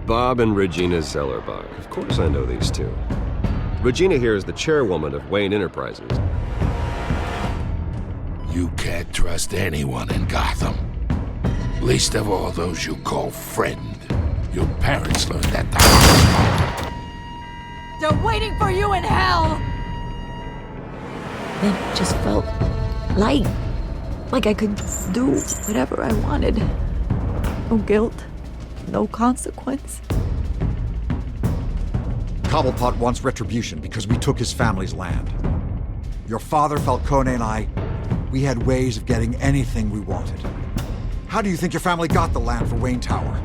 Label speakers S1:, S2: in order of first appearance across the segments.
S1: Bob and Regina Zellerbach. Of course I know these two. Regina here is the chairwoman of Wayne Enterprises.
S2: You can't trust anyone in Gotham. Least of all those you call friend. Your parents learned that the hard way.
S3: They're waiting for you in hell!
S4: It just felt light. Like I could do whatever I wanted. No guilt, no consequence.
S5: Cobblepot wants retribution because we took his family's land. Your father, Falcone, and I, we had ways of getting anything we wanted. How do you think your family got the land for Wayne Tower?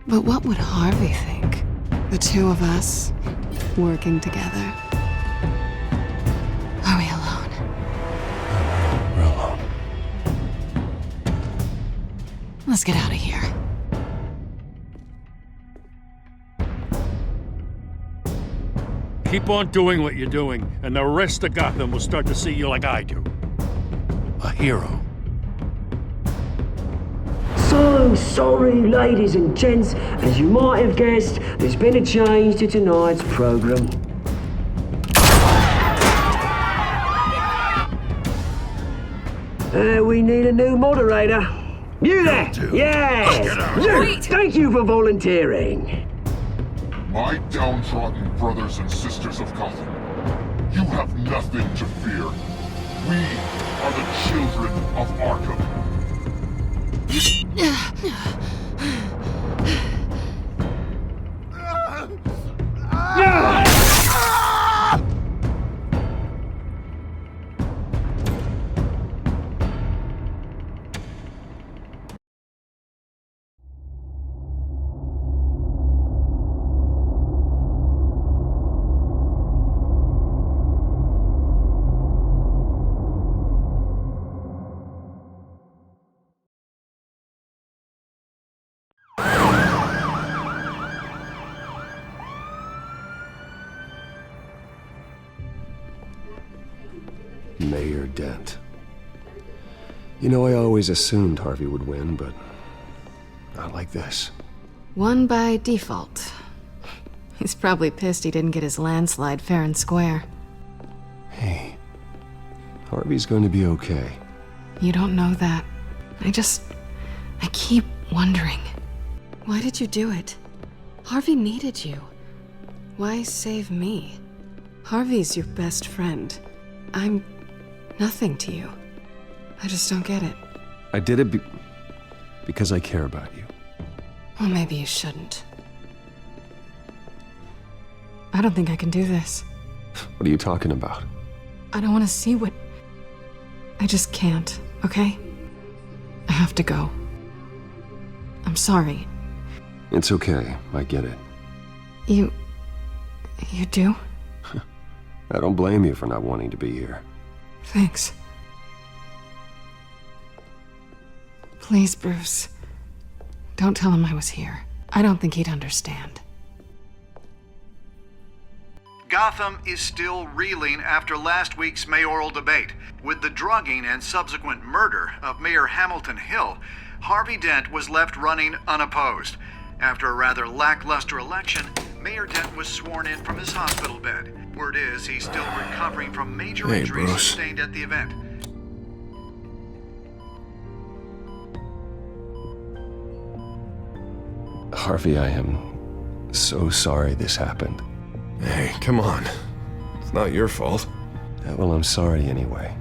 S6: But what would Harvey think? The two of us, working together. Are we alone?
S2: We're alone.
S6: Let's get out of here.
S7: Keep on doing what you're doing, and the rest of Gotham will start to see you like I do.
S2: A hero.
S8: So sorry, ladies and gents. As you might have guessed, there's been a change to tonight's program. We need a new moderator. You there? Yes!
S3: Wait!
S8: Thank you for volunteering.
S9: My downtrodden brothers and sisters of Gotham, you have nothing to fear. We are the children of Arkham.
S1: Mayor Dent. You know, I always assumed Harvey would win, but not like this.
S6: Won by default. He's probably pissed he didn't get his landslide fair and square.
S1: Hey, Harvey's going to be okay.
S6: You don't know that. I keep wondering. Why did you do it? Harvey needed you. Why save me? Harvey's your best friend. I'm nothing to you. I just don't get it.
S1: I did it because I care about you.
S6: Well, maybe you shouldn't. I don't think I can do this.
S1: What are you talking about?
S6: I don't want to see what... I just can't, okay? I have to go. I'm sorry.
S1: It's okay. I get it.
S6: You do?
S1: I don't blame you for not wanting to be here.
S6: Thanks. Please, Bruce. Don't tell him I was here. I don't think he'd understand.
S10: Gotham is still reeling after last week's mayoral debate. With the drugging and subsequent murder of Mayor Hamilton Hill, Harvey Dent was left running unopposed. After a rather lackluster election, Mayor Dent was sworn in from his hospital bed. Word is he's still recovering from major injuries sustained at the event.
S1: Harvey, I am so sorry this happened.
S11: Hey, come on. It's not your fault.
S1: Well, I'm sorry anyway.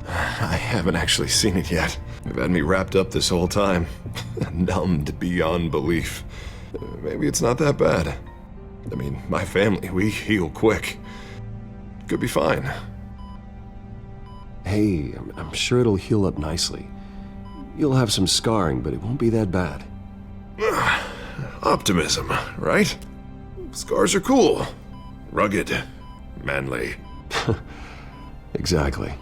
S11: I haven't actually seen it yet. You've had me wrapped up this whole time. Numbed beyond belief. Maybe it's not that bad. I mean, my family, we heal quick. Could be fine.
S1: Hey, I'm sure it'll heal up nicely. You'll have some scarring, but it won't be that bad.
S11: Optimism, right? Scars are cool. Rugged. Manly.
S1: Exactly.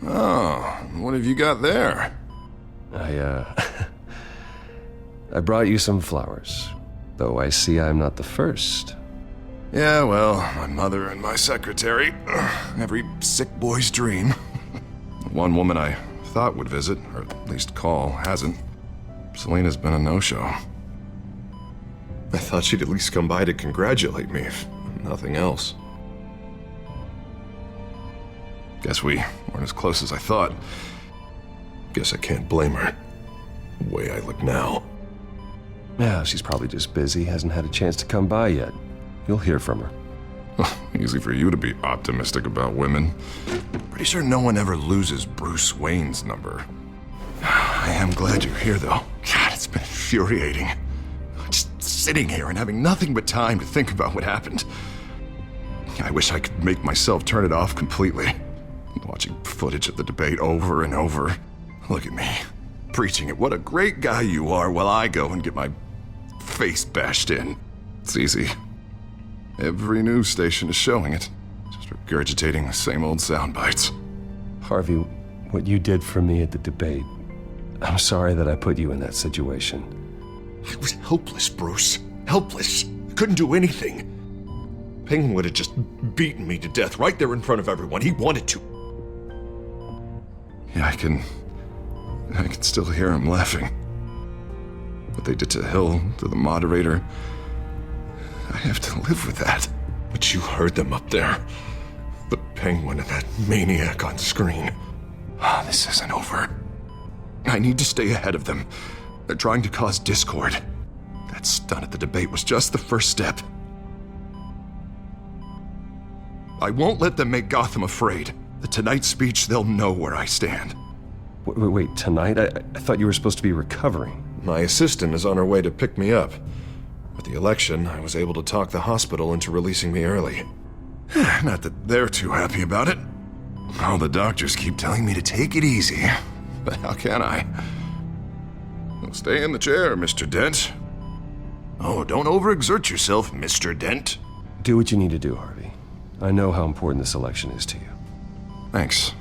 S11: Oh, what have you got there?
S1: I brought you some flowers. Though I see I'm not the first.
S11: Yeah, well, my mother and my secretary. Every sick boy's dream. One woman I thought would visit, or at least call, hasn't. Selena's been a no-show. I thought she'd at least come by to congratulate me, if nothing else. Guess we weren't as close as I thought. Guess I can't blame her. The way I look now.
S1: Yeah, she's probably just busy, hasn't had a chance to come by yet. You'll hear from her.
S11: Easy for you to be optimistic about women. Pretty sure no one ever loses Bruce Wayne's number. I am glad you're here, though. God, it's been infuriating. Just sitting here and having nothing but time to think about what happened. I wish I could make myself turn it off completely. Watching footage of the debate over and over. Look at me, preaching at what a great guy you are while I go and get my face bashed in. It's easy. Every news station is showing it. Just regurgitating the same old sound bites.
S1: Harvey, what you did for me at the debate, I'm sorry that I put you in that situation.
S11: I was helpless, Bruce. Helpless. I couldn't do anything. Penguin would have just beaten me to death right there in front of everyone. He wanted to. Yeah, I can still hear him laughing. What they did to Hill, to the moderator, I have to live with that. But you heard them up there. The Penguin and that maniac on screen. This isn't over. I need to stay ahead of them. They're trying to cause discord. That stunt at the debate was just the first step. I won't let them make Gotham afraid. The Tonight speech, they'll know where I stand.
S1: Wait, tonight? I thought you were supposed to be recovering.
S11: My assistant is on her way to pick me up. With the election, I was able to talk the hospital into releasing me early. Not that they're too happy about it. All the doctors keep telling me to take it easy. But how can I? Well, stay in the chair, Mr. Dent. Oh, don't overexert yourself, Mr. Dent.
S1: Do what you need to do, Harvey. I know how important this election is to you.
S11: Thanks.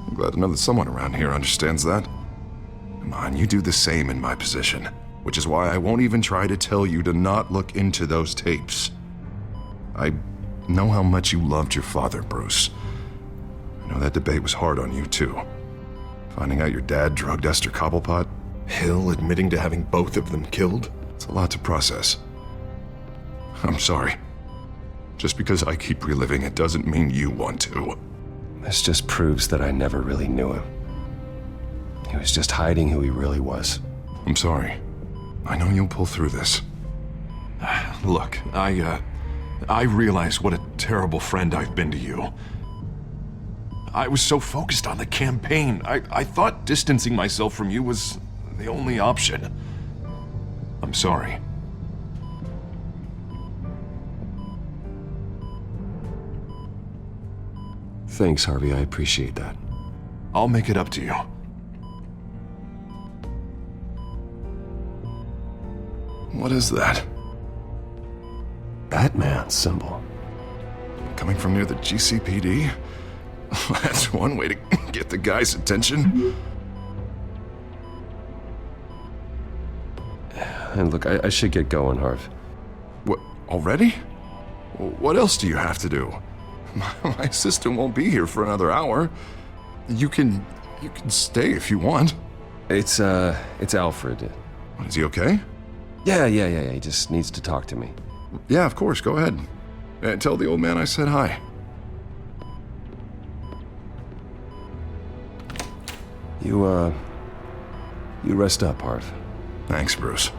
S11: I'm glad to know that someone around here understands that. Come on, you do the same in my position. Which is why I won't even try to tell you to not look into those tapes. I know how much you loved your father, Bruce. I know that debate was hard on you, too. Finding out your dad drugged Esther Cobblepot, Hill admitting to having both of them killed, it's a lot to process. I'm sorry. Just because I keep reliving it doesn't mean you want to.
S1: This just proves that I never really knew him. He was just hiding who he really was.
S11: I'm sorry. I know you'll pull through this. Look, I realize what a terrible friend I've been to you. I was so focused on the campaign. I thought distancing myself from you was the only option. I'm sorry.
S1: Thanks, Harvey. I appreciate that.
S11: I'll make it up to you. What is that?
S1: Batman symbol.
S11: Coming from near the GCPD? That's one way to get the guy's attention.
S1: And look, I should get going, Harv.
S11: What, already? What else do you have to do? My assistant won't be here for another hour. You can stay if you want.
S1: It's Alfred.
S11: Is he okay?
S1: Yeah. He just needs to talk to me.
S11: Yeah, of course. Go ahead. Tell the old man I said hi.
S1: You rest up, Harv.
S11: Thanks, Bruce.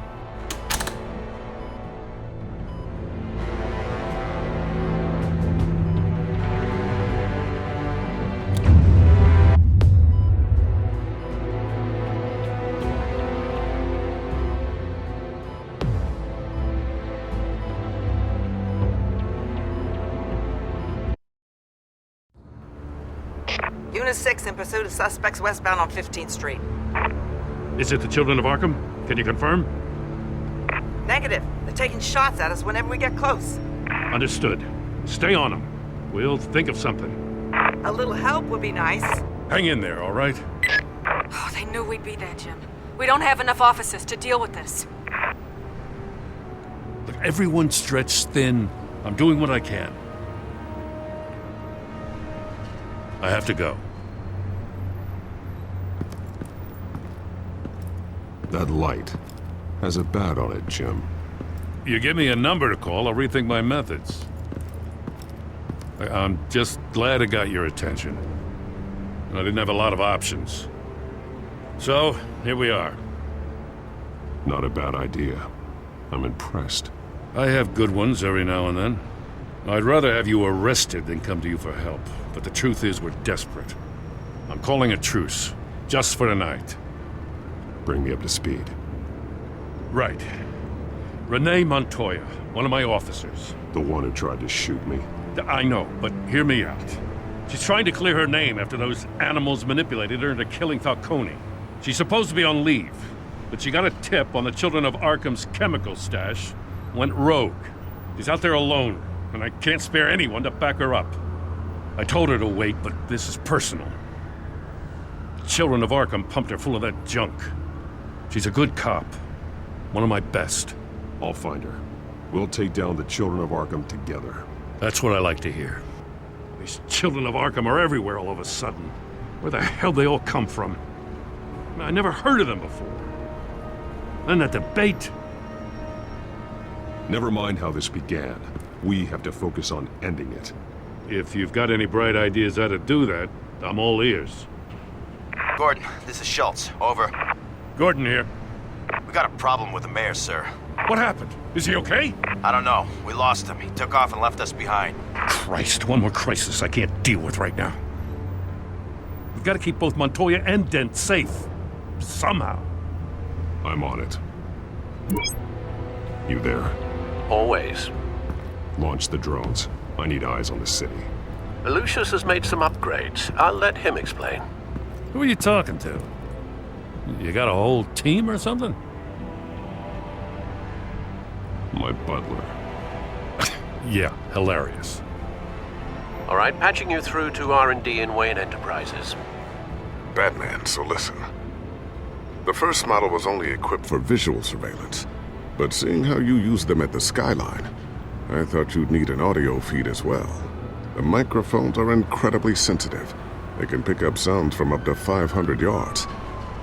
S12: Unit 6 in pursuit of suspects westbound on 15th Street.
S7: Is it the Children of Arkham? Can you confirm?
S12: Negative. They're taking shots at us whenever we get close.
S7: Understood. Stay on them. We'll think of something.
S12: A little help would be nice.
S7: Hang in there, all right?
S3: Oh, they knew we'd be there, Jim. We don't have enough officers to deal with this.
S7: Look, everyone's stretched thin. I'm doing what I can. I have to go.
S1: That light has a bat on it, Jim.
S7: You give me a number to call, I'll rethink my methods. I'm just glad it got your attention. I didn't have a lot of options. So, here we are.
S13: Not a bad idea. I'm impressed.
S7: I have good ones every now and then. I'd rather have you arrested than come to you for help. But the truth is, we're desperate. I'm calling a truce, just for tonight.
S13: Bring me up to speed.
S7: Right. Renee Montoya, one of my officers.
S13: The one who tried to shoot me.
S7: I know, but hear me out. She's trying to clear her name after those animals manipulated her into killing Falcone. She's supposed to be on leave, but she got a tip on the Children of Arkham's chemical stash, went rogue. She's out there alone, and I can't spare anyone to back her up. I told her to wait, but this is personal. The Children of Arkham pumped her full of that junk. She's a good cop. One of my best.
S13: I'll find her. We'll take down the Children of Arkham together.
S7: That's what I like to hear. These Children of Arkham are everywhere all of a sudden. Where the hell they all come from? I never heard of them before. Then that debate.
S13: Never mind how this began. We have to focus on ending it.
S7: If you've got any bright ideas how to do that, I'm all ears.
S14: Gordon, this is Schultz. Over.
S7: Gordon here.
S14: We got a problem with the mayor, sir.
S7: What happened? Is he okay?
S14: I don't know. We lost him. He took off and left us behind.
S7: Christ, one more crisis I can't deal with right now. We've got to keep both Montoya and Dent safe. Somehow.
S13: I'm on it. You there?
S15: Always.
S13: Launch the drones. I need eyes on the city.
S15: Lucius has made some upgrades. I'll let him explain.
S7: Who are you talking to? You got a whole team or something?
S13: My butler.
S7: Yeah, hilarious.
S15: All right, patching you through to R&D in Wayne Enterprises.
S16: Batman, so listen. The first model was only equipped for visual surveillance, but seeing how you use them at the Skyline, I thought you'd need an audio feed as well. The microphones are incredibly sensitive. They can pick up sounds from up to 500 yards.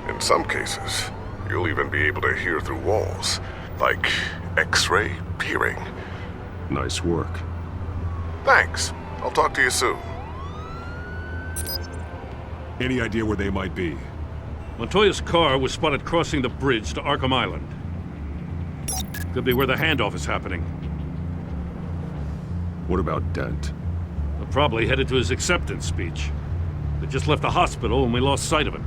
S16: In some cases, you'll even be able to hear through walls, like X-ray peering.
S13: Nice work.
S16: Thanks. I'll talk to you soon.
S13: Any idea where they might be?
S7: Montoya's car was spotted crossing the bridge to Arkham Island. Could be where the handoff is happening.
S13: What about Dent?
S7: They're probably headed to his acceptance speech. They just left the hospital and we lost sight of him.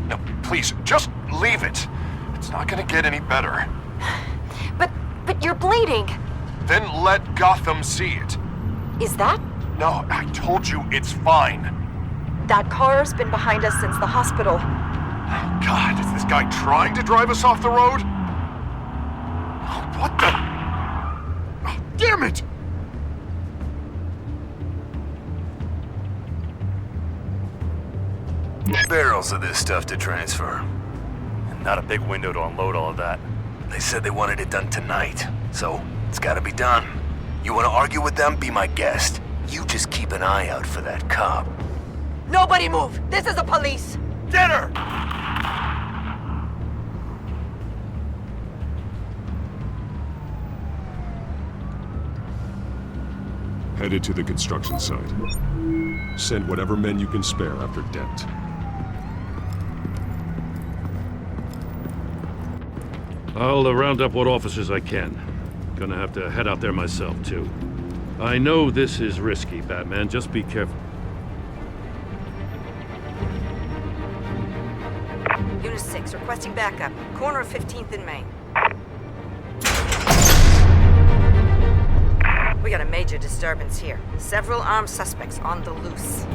S17: No, please, just leave it. It's not gonna get any better.
S18: But you're bleeding.
S17: Then let Gotham see it.
S18: Is that?
S17: No, I told you it's fine.
S18: That car's been behind us since the hospital.
S17: God, is this guy trying to drive us off the road? Oh, what the? Oh, damn it!
S19: Barrels of this stuff to transfer. And not a big window to unload all of that. They said they wanted it done tonight, so it's gotta be done. You wanna argue with them? Be my guest. You just keep an eye out for that cop.
S18: Nobody move! This is the police!
S17: Get her!
S13: Headed to the construction site. Send whatever men you can spare after Dent.
S7: I'll round up what officers I can. Gonna have to head out there myself, too. I know this is risky, Batman. Just be careful.
S12: Unit 6, requesting backup. Corner of 15th and Main. We got a major disturbance here. Several armed suspects on the loose.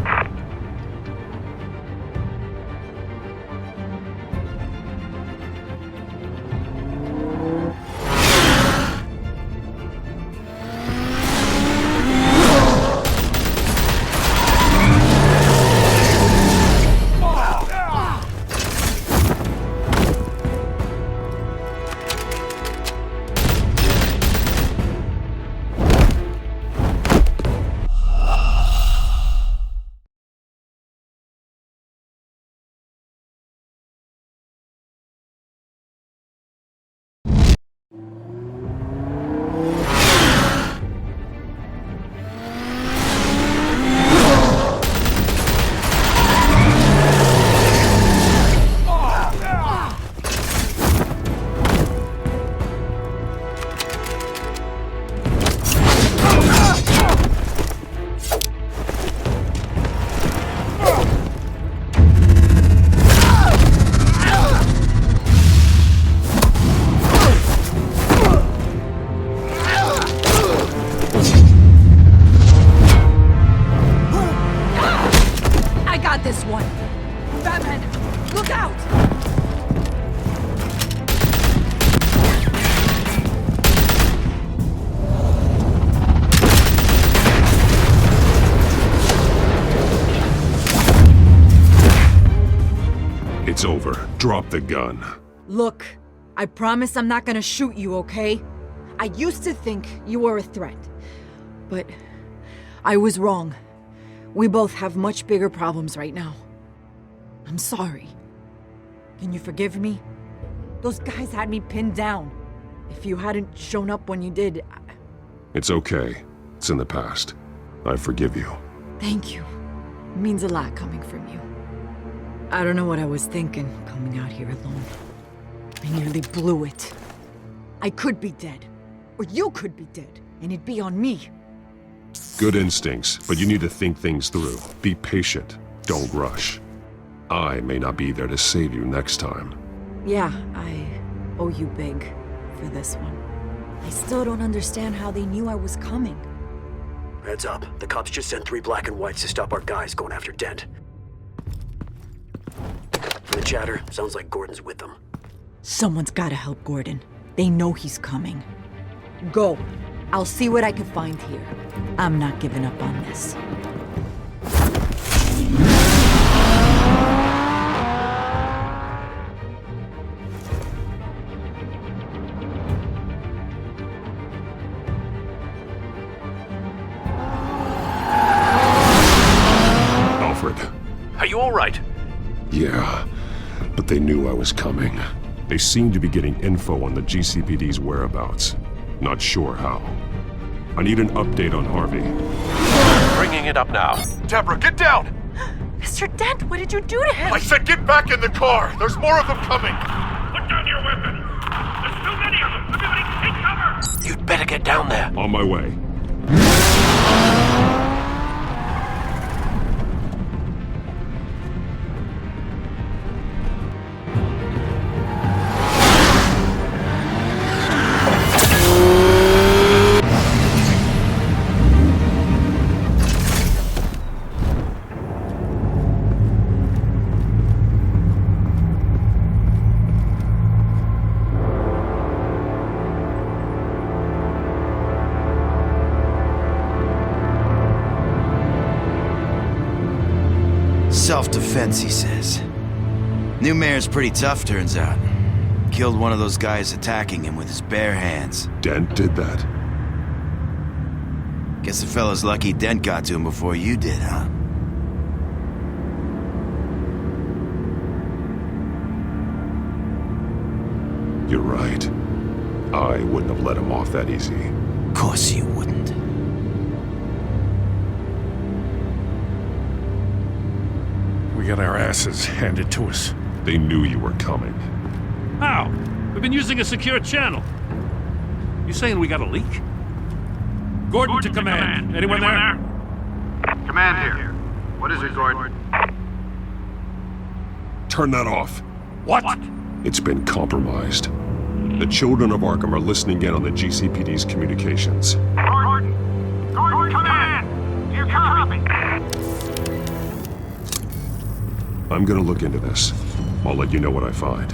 S4: Look out!
S13: It's over. Drop the gun.
S4: Look, I promise I'm not gonna shoot you, okay? I used to think you were a threat, but I was wrong. We both have much bigger problems right now. I'm sorry. Can you forgive me? Those guys had me pinned down. If you hadn't shown up when you did,
S13: It's okay. It's in the past. I forgive you.
S4: Thank you. It means a lot coming from you. I don't know what I was thinking, coming out here alone. I nearly blew it. I could be dead. Or you could be dead, and it'd be on me.
S13: Good instincts, but you need to think things through. Be patient. Don't rush. I may not be there to save you next time.
S4: Yeah, I owe you big for this one. I still don't understand how they knew I was coming.
S8: Heads up. The cops just sent 3 black and whites to stop our guys going after Dent. From the chatter, sounds like Gordon's with them.
S4: Someone's gotta help Gordon. They know he's coming. Go. I'll see what I can find here. I'm not giving up on this.
S13: Alfred.
S15: Are you all right?
S13: Yeah, but they knew I was coming. They seem to be getting info on the GCPD's whereabouts. Not sure how. I need an update on Harvey.
S15: Bringing it up now.
S17: Deborah, get down!
S18: Mr. Dent, what did you do to him?
S17: I said get back in the car! There's more of them coming!
S7: Put down your weapon! There's too many of them! Everybody take cover!
S15: You'd better get down there.
S13: On my way.
S14: Self-defense, he says. New mayor's pretty tough, turns out. Killed one of those guys attacking him with his bare hands.
S13: Dent did that?
S14: Guess the fella's lucky Dent got to him before you did, huh?
S13: You're right. I wouldn't have let him off that easy.
S14: Of course you wouldn't.
S7: We got our asses handed to us.
S13: They knew you were coming.
S7: How? We've been using a secure channel. You saying we got a leak? Gordon to command. Anyone there?
S10: Command here. What is it, Gordon?
S13: Turn that off.
S7: What?
S13: It's been compromised. The children of Arkham are listening in on the GCPD's communications.
S7: Gordon, command! Do you copy?
S13: I'm gonna look into this. I'll let you know what I find.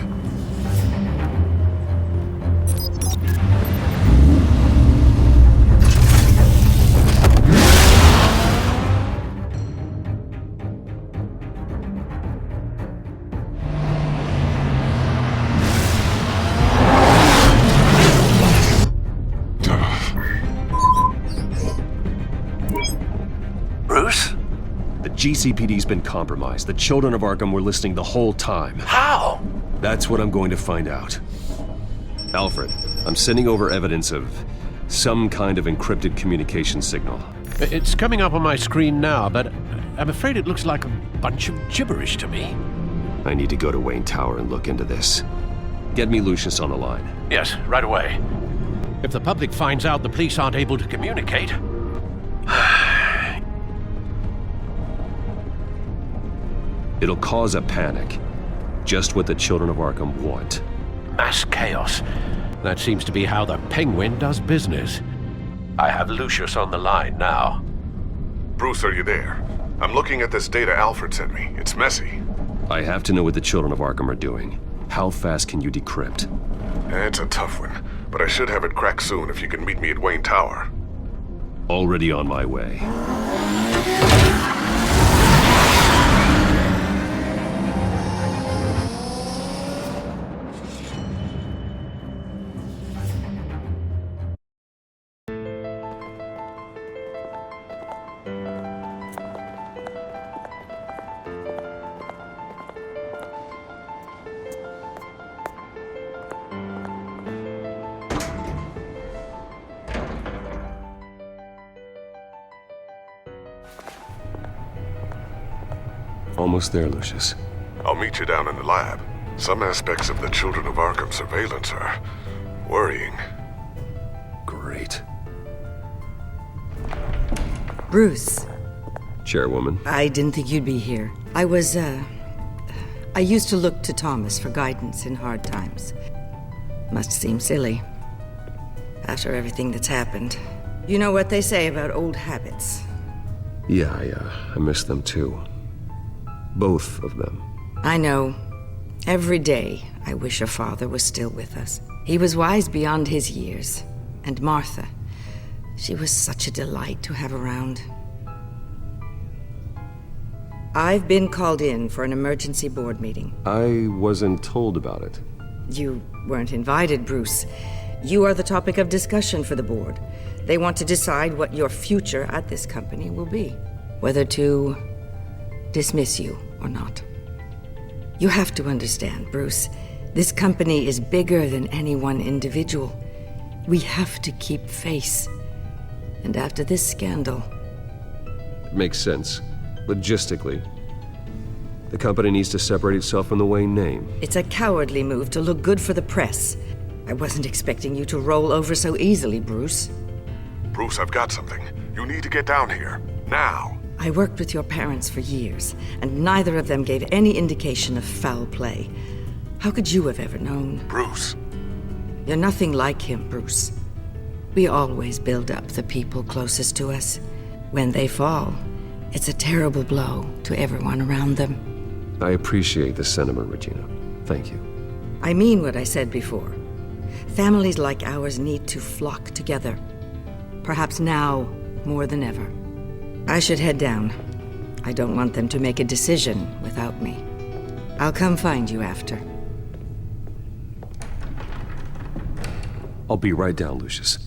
S15: Bruce?
S1: The GCPD's been compromised. The children of Arkham were listening the whole time.
S15: How?
S1: That's what I'm going to find out. Alfred, I'm sending over evidence of some kind of encrypted communication signal.
S15: It's coming up on my screen now, but I'm afraid it looks like a bunch of gibberish to me.
S1: I need to go to Wayne Tower and look into this. Get me Lucius on the line.
S15: Yes, right away. If the public finds out the police aren't able to communicate...
S1: It'll cause a panic. Just what the children of Arkham want.
S15: Mass chaos. That seems to be how the Penguin does business. I have Lucius on the line now.
S16: Bruce, are you there? I'm looking at this data Alfred sent me. It's messy.
S1: I have to know what the children of Arkham are doing. How fast can you decrypt?
S16: It's a tough one, but I should have it cracked soon if you can meet me at Wayne Tower.
S1: Already on my way. Almost there, Lucius.
S16: I'll meet you down in the lab. Some aspects of the Children of Arkham surveillance are worrying.
S1: Great.
S20: Bruce.
S1: Chairwoman.
S20: I didn't think you'd be here. I used to look to Thomas for guidance in hard times. Must seem silly. After everything that's happened. You know what they say about old habits.
S1: Yeah, I miss them too. Both of them.
S20: I know. Every day, I wish your father was still with us. He was wise beyond his years. And Martha, she was such a delight to have around. I've been called in for an emergency board meeting.
S1: I wasn't told about it.
S20: You weren't invited, Bruce. You are the topic of discussion for the board. They want to decide what your future at this company will be. Whether to dismiss you or not. You have to understand, Bruce. This company is bigger than any one individual. We have to keep face. And after this scandal...
S1: It makes sense. Logistically. The company needs to separate itself from the Wayne name.
S20: It's a cowardly move to look good for the press. I wasn't expecting you to roll over so easily, Bruce.
S16: Bruce, I've got something. You need to get down here. Now.
S20: I worked with your parents for years, and neither of them gave any indication of foul play. How could you have ever known?
S16: Bruce.
S20: You're nothing like him, Bruce. We always build up the people closest to us. When they fall, it's a terrible blow to everyone around them.
S1: I appreciate the sentiment, Regina. Thank you.
S20: I mean what I said before. Families like ours need to flock together. Perhaps now more than ever. I should head down. I don't want them to make a decision without me. I'll come find you after.
S1: I'll be right down, Lucius.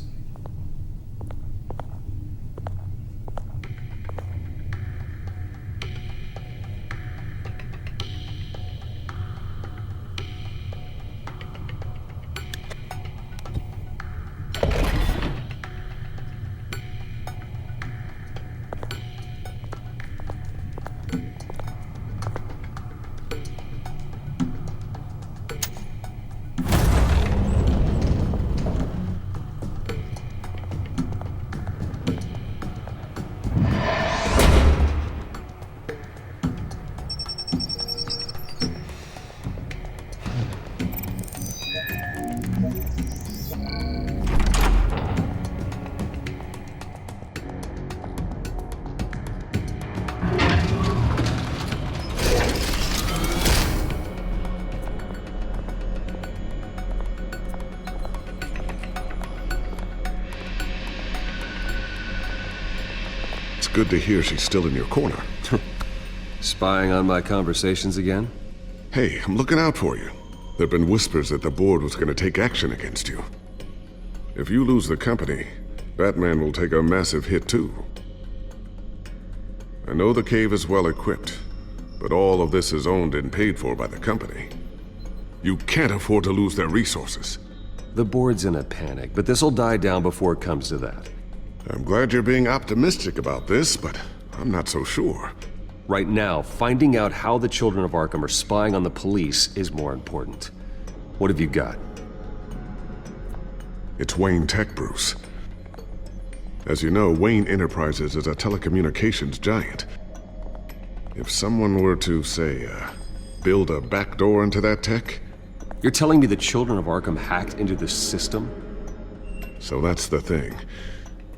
S16: Good to hear she's still in your corner.
S1: Spying on my conversations again?
S16: Hey, I'm looking out for you. There've been whispers that the board was going to take action against you. If you lose the company, Batman will take a massive hit too. I know the cave is well equipped, but all of this is owned and paid for by the company. You can't afford to lose their resources.
S1: The board's in a panic, but this'll die down before it comes to that.
S16: I'm glad you're being optimistic about this, but I'm not so sure.
S1: Right now, finding out how the Children of Arkham are spying on the police is more important. What have you got?
S16: It's Wayne Tech, Bruce. As you know, Wayne Enterprises is a telecommunications giant. If someone were to, say, build a backdoor into that tech...
S1: You're telling me the Children of Arkham hacked into this system?
S16: So that's the thing.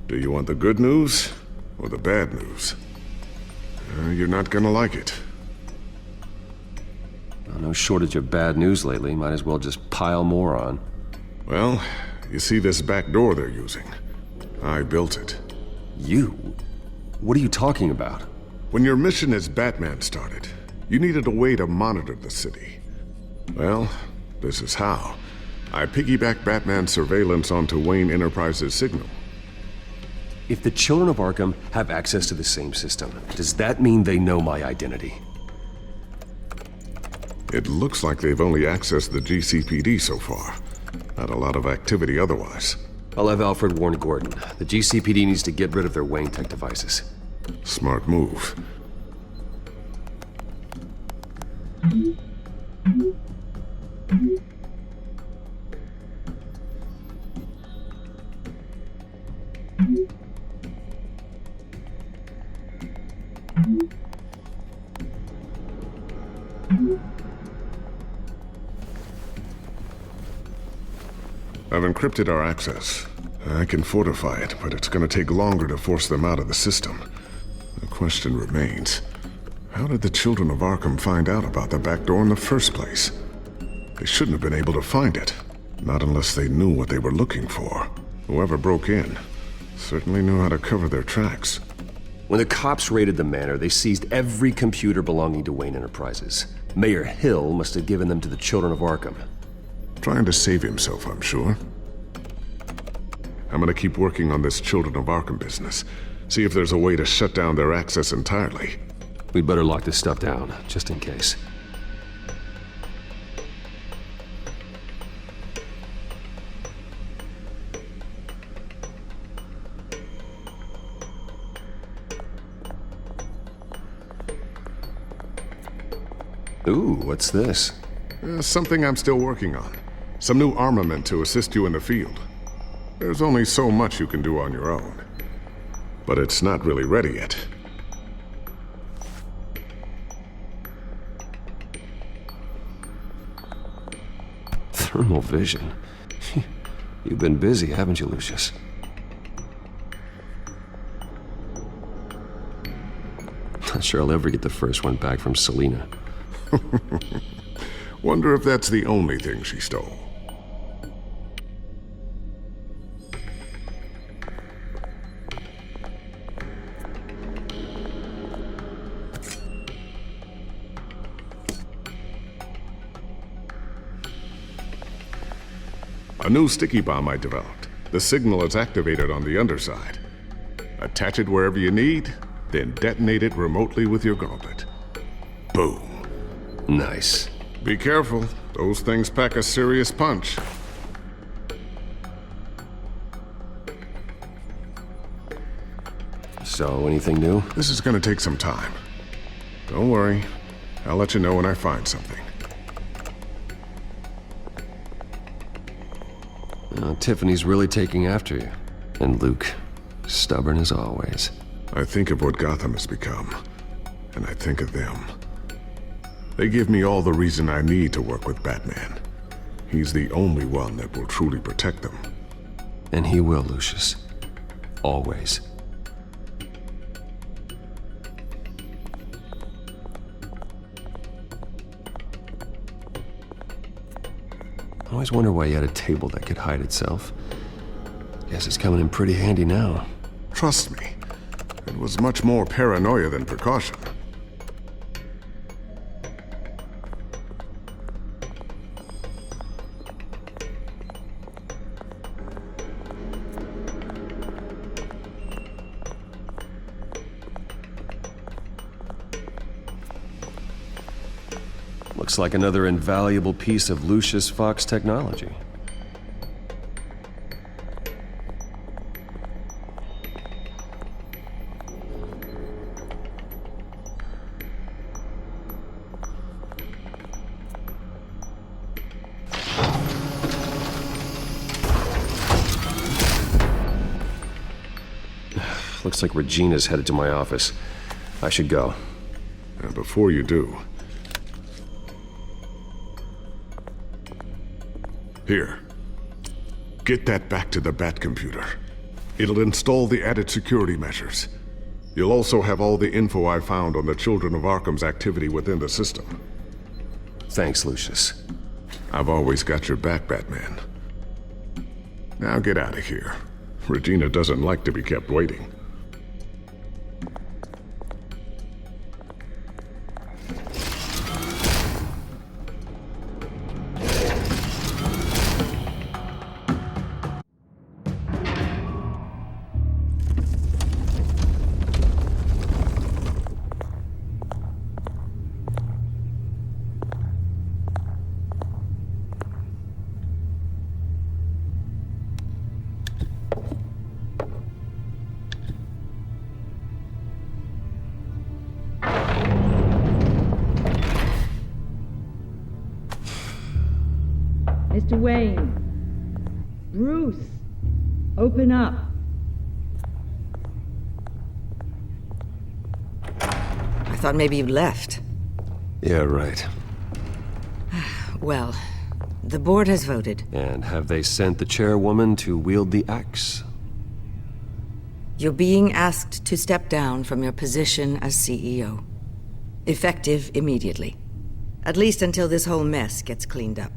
S16: Do you want the good news or the bad news? You're not gonna like it.
S1: No shortage of bad news lately. Might as well just pile more on.
S16: Well, you see this back door they're using? I built it.
S1: You? What are you talking about?
S16: When your mission as Batman started, you needed a way to monitor the city. Well, this is how. I piggybacked Batman's surveillance onto Wayne Enterprises' signal.
S1: If the children of Arkham have access to the same system, does that mean they know my identity?
S16: It looks like they've only accessed the GCPD so far. Not a lot of activity otherwise.
S1: I'll have Alfred warn Gordon. The GCPD needs to get rid of their Wayne Tech devices.
S16: Smart move. I've encrypted our access. I can fortify it, but it's gonna take longer to force them out of the system. The question remains, how did the children of Arkham find out about the back door in the first place? They shouldn't have been able to find it. Not unless they knew what they were looking for. Whoever broke in certainly knew how to cover their tracks.
S1: When the cops raided the manor, they seized every computer belonging to Wayne Enterprises. Mayor Hill must have given them to the children of Arkham.
S16: Trying to save himself, I'm sure. I'm gonna keep working on this Children of Arkham business. See if there's a way to shut down their access entirely.
S1: We'd better lock this stuff down, just in case. Ooh, what's this?
S16: Something I'm still working on. Some new armament to assist you in the field. There's only so much you can do on your own. But it's not really ready yet.
S1: Thermal vision. You've been busy, haven't you, Lucius? Not sure I'll ever get the first one back from Selina.
S16: Wonder if that's the only thing she stole. A new sticky bomb I developed. The signal is activated on the underside. Attach it wherever you need, then detonate it remotely with your gauntlet. Boom.
S1: Nice.
S16: Be careful. Those things pack a serious punch.
S1: So, anything new?
S16: This is gonna take some time. Don't worry. I'll let you know when I find something.
S1: Tiffany's really taking after you. And Luke, stubborn as always.
S16: I think of what Gotham has become, and I think of them. They give me all the reason I need to work with Batman. He's the only one that will truly protect them.
S1: And he will, Lucius. Always. I always wonder why he had a table that could hide itself. Guess it's coming in pretty handy now.
S16: Trust me, it was much more paranoia than precaution.
S1: Looks like another invaluable piece of Lucius Fox technology. Looks like Regina's headed to my office. I should go.
S16: And before you do... Here. Get that back to the Bat computer. It'll install the added security measures. You'll also have all the info I found on the Children of Arkham's activity within the system.
S1: Thanks, Lucius.
S16: I've always got your back, Batman. Now get out of here. Regina doesn't like to be kept waiting.
S20: Mr. Wayne. Bruce. Open up. I thought maybe you'd left.
S1: Yeah, right.
S20: Well, the board has voted.
S1: And have they sent the chairwoman to wield the axe?
S20: You're being asked to step down from your position as CEO. Effective immediately. At least until this whole mess gets cleaned up.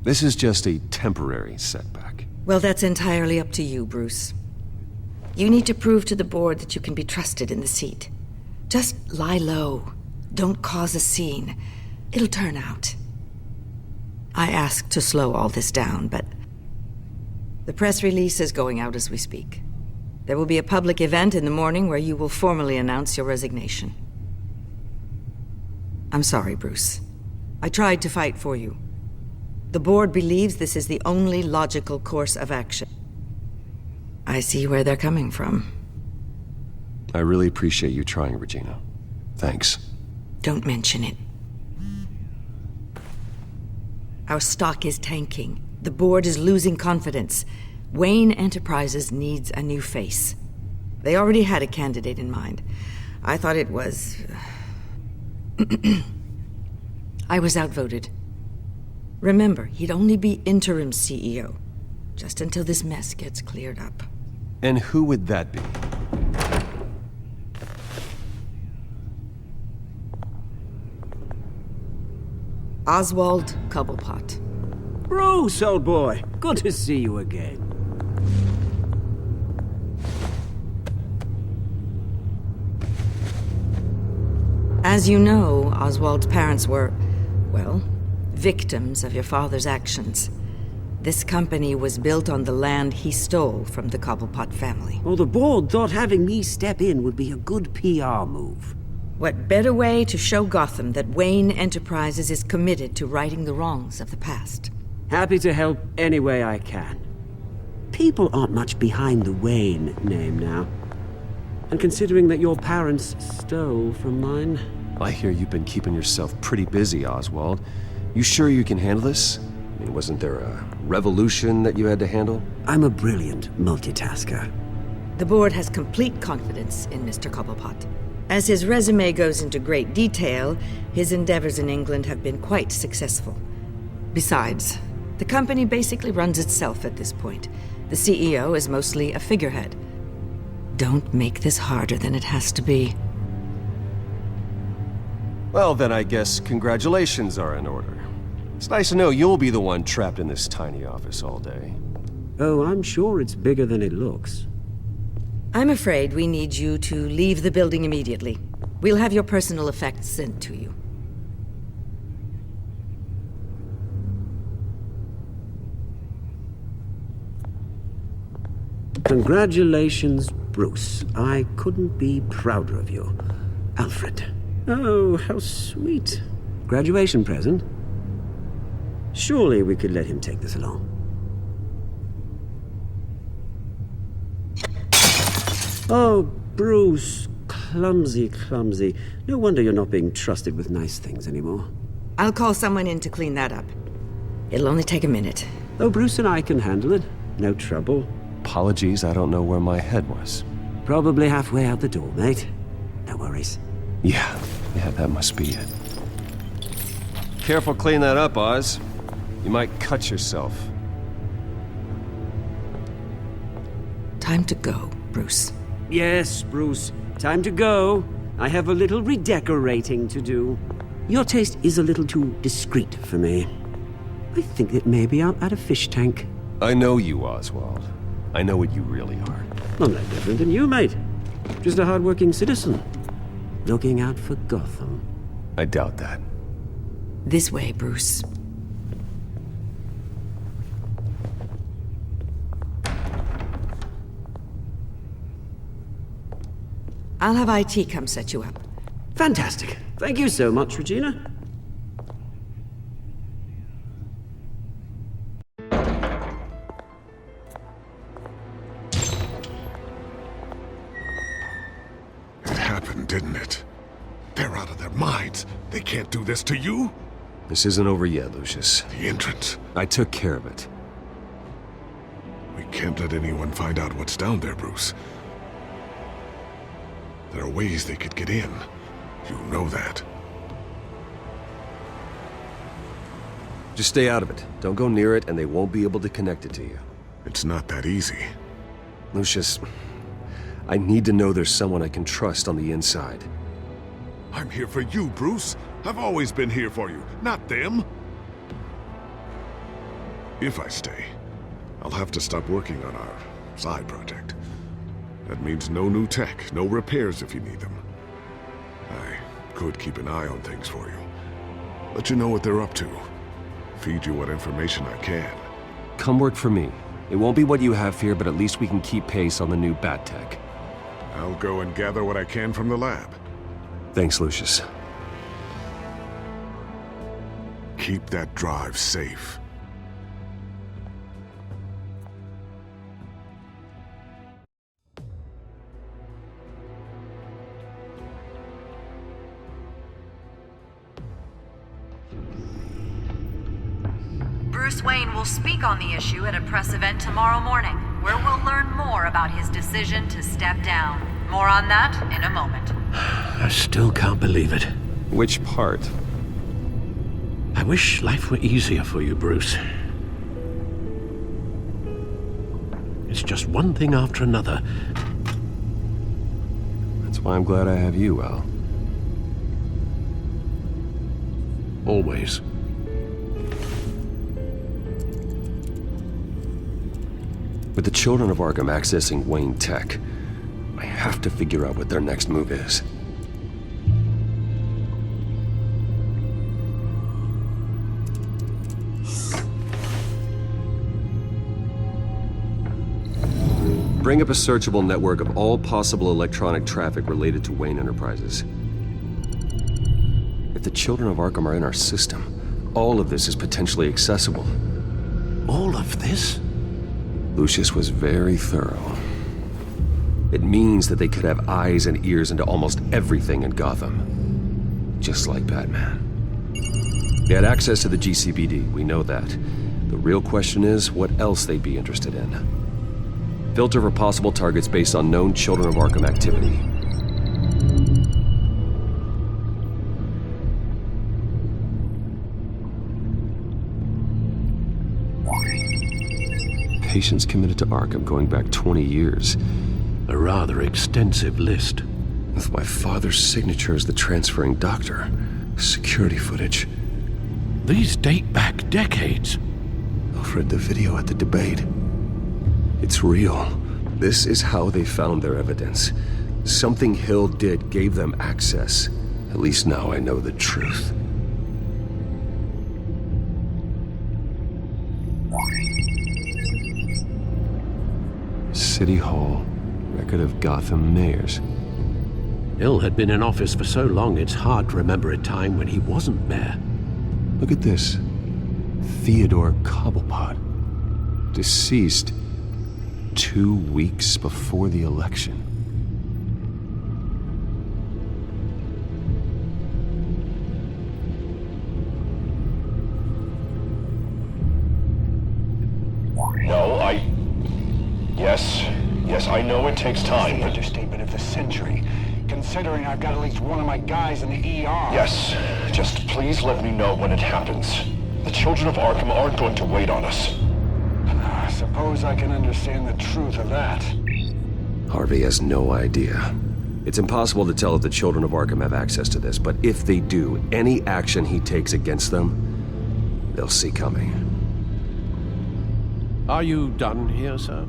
S1: This is just a temporary setback.
S20: Well, that's entirely up to you, Bruce. You need to prove to the board that you can be trusted in the seat. Just lie low. Don't cause a scene. It'll turn out. I asked to slow all this down, but the press release is going out as we speak. There will be a public event in the morning where you will formally announce your resignation. I'm sorry, Bruce. I tried to fight for you. The board believes this is the only logical course of action. I see where they're coming from.
S1: I really appreciate you trying, Regina. Thanks.
S20: Don't mention it. Our stock is tanking. The board is losing confidence. Wayne Enterprises needs a new face. They already had a candidate in mind. I thought it was... I was outvoted. Remember, he'd only be interim CEO, just until this mess gets cleared up.
S1: And who would that be?
S20: Oswald Cobblepot.
S21: Bruce, old boy. Good to see you again.
S20: As you know, Oswald's parents were, well, victims of your father's actions. This company was built on the land he stole from the Cobblepot family.
S21: Well, the board thought having me step in would be a good PR move.
S20: What better way to show Gotham that Wayne Enterprises is committed to righting the wrongs of the past?
S21: Happy to help any way I can. People aren't much behind the Wayne name now. And considering that your parents stole from mine...
S1: I hear you've been keeping yourself pretty busy, Oswald. You sure you can handle this? I mean, wasn't there a revolution that you had to handle?
S21: I'm a brilliant multitasker.
S20: The board has complete confidence in Mr. Cobblepot. As his resume goes into great detail, his endeavors in England have been quite successful. Besides, the company basically runs itself at this point. The CEO is mostly a figurehead. Don't make this harder than it has to be.
S1: Well, then I guess congratulations are in order. It's nice to know you'll be the one trapped in this tiny office all day.
S21: Oh, I'm sure it's bigger than it looks.
S20: I'm afraid we need you to leave the building immediately. We'll have your personal effects sent to you.
S21: Congratulations, Bruce. I couldn't be prouder of you. Alfred. Oh, how sweet. Graduation present? Surely we could let him take this along. Oh, Bruce. Clumsy, clumsy. No wonder you're not being trusted with nice things anymore.
S20: I'll call someone in to clean that up. It'll only take a minute.
S21: Oh, Bruce and I can handle it. No trouble.
S1: Apologies, I don't know where my head was.
S21: Probably halfway out the door, mate. No worries.
S1: Yeah, that must be it. Careful clean that up, Oz. You might cut yourself.
S20: Time to go, Bruce.
S21: Yes, Bruce. Time to go. I have a little redecorating to do. Your taste is a little too discreet for me. I think that maybe I'm at a fish tank.
S1: I know you, Oswald. I know what you really are.
S21: I'm no different than you, mate. Just a hard-working citizen. Looking out for Gotham.
S1: I doubt that.
S20: This way, Bruce. I'll have IT come set you up.
S21: Fantastic. Thank you so much, Regina.
S16: It happened, didn't it? They're out of their minds. They can't do this to you?
S1: This isn't over yet, Lucius.
S16: The entrance.
S1: I took care of it.
S16: We can't let anyone find out what's down there, Bruce. There are ways they could get in. You know that.
S1: Just stay out of it. Don't go near it, and they won't be able to connect it to you.
S16: It's not that easy.
S1: Lucius, I need to know there's someone I can trust on the inside.
S16: I'm here for you, Bruce. I've always been here for you, not them. If I stay, I'll have to stop working on our side project. That means no new tech, no repairs if you need them. I could keep an eye on things for you. Let you know what they're up to. Feed you what information I can.
S1: Come work for me. It won't be what you have here, but at least we can keep pace on the new bat tech.
S16: I'll go and gather what I can from the lab.
S1: Thanks, Lucius.
S16: Keep that drive safe.
S5: Bruce Wayne will speak on the issue at a press event tomorrow morning, where we'll learn more about his decision to step down. More on that in a moment.
S15: I still can't believe it.
S1: Which part?
S15: I wish life were easier for you, Bruce. It's just one thing after another.
S1: That's why I'm glad I have you, Al.
S15: Always.
S1: With the children of Arkham accessing Wayne Tech, I have to figure out what their next move is. Bring up a searchable network of all possible electronic traffic related to Wayne Enterprises. If the children of Arkham are in our system, all of this is potentially accessible.
S15: All of this?
S1: Lucius was very thorough. It means that they could have eyes and ears into almost everything in Gotham. Just like Batman. They had access to the GCPD, we know that. The real question is what else they'd be interested in. Filter for possible targets based on known Children of Arkham activity. Patients committed to Arkham going back 20 years.
S15: A rather extensive list.
S1: With my father's signature as the transferring doctor. Security footage.
S15: These date back decades.
S1: Alfred, the video at the debate. It's real. This is how they found their evidence. Something Hill did gave them access. At least now I know the truth. City Hall. Record of Gotham mayors.
S15: Hill had been in office for so long it's hard to remember a time when he wasn't mayor.
S1: Look at this. Theodore Cobblepot. Deceased 2 weeks before the election.
S22: No, Yes, I know it takes time.
S23: The understatement of the century, considering I've got at least one of my guys in the ER.
S22: Yes, just please let me know when it happens. The children of Arkham aren't going to wait on us.
S23: I suppose I can understand the truth of that.
S1: Harvey has no idea. It's impossible to tell if the children of Arkham have access to this, but if they do, any action he takes against them, they'll see coming.
S15: Are you done here, sir?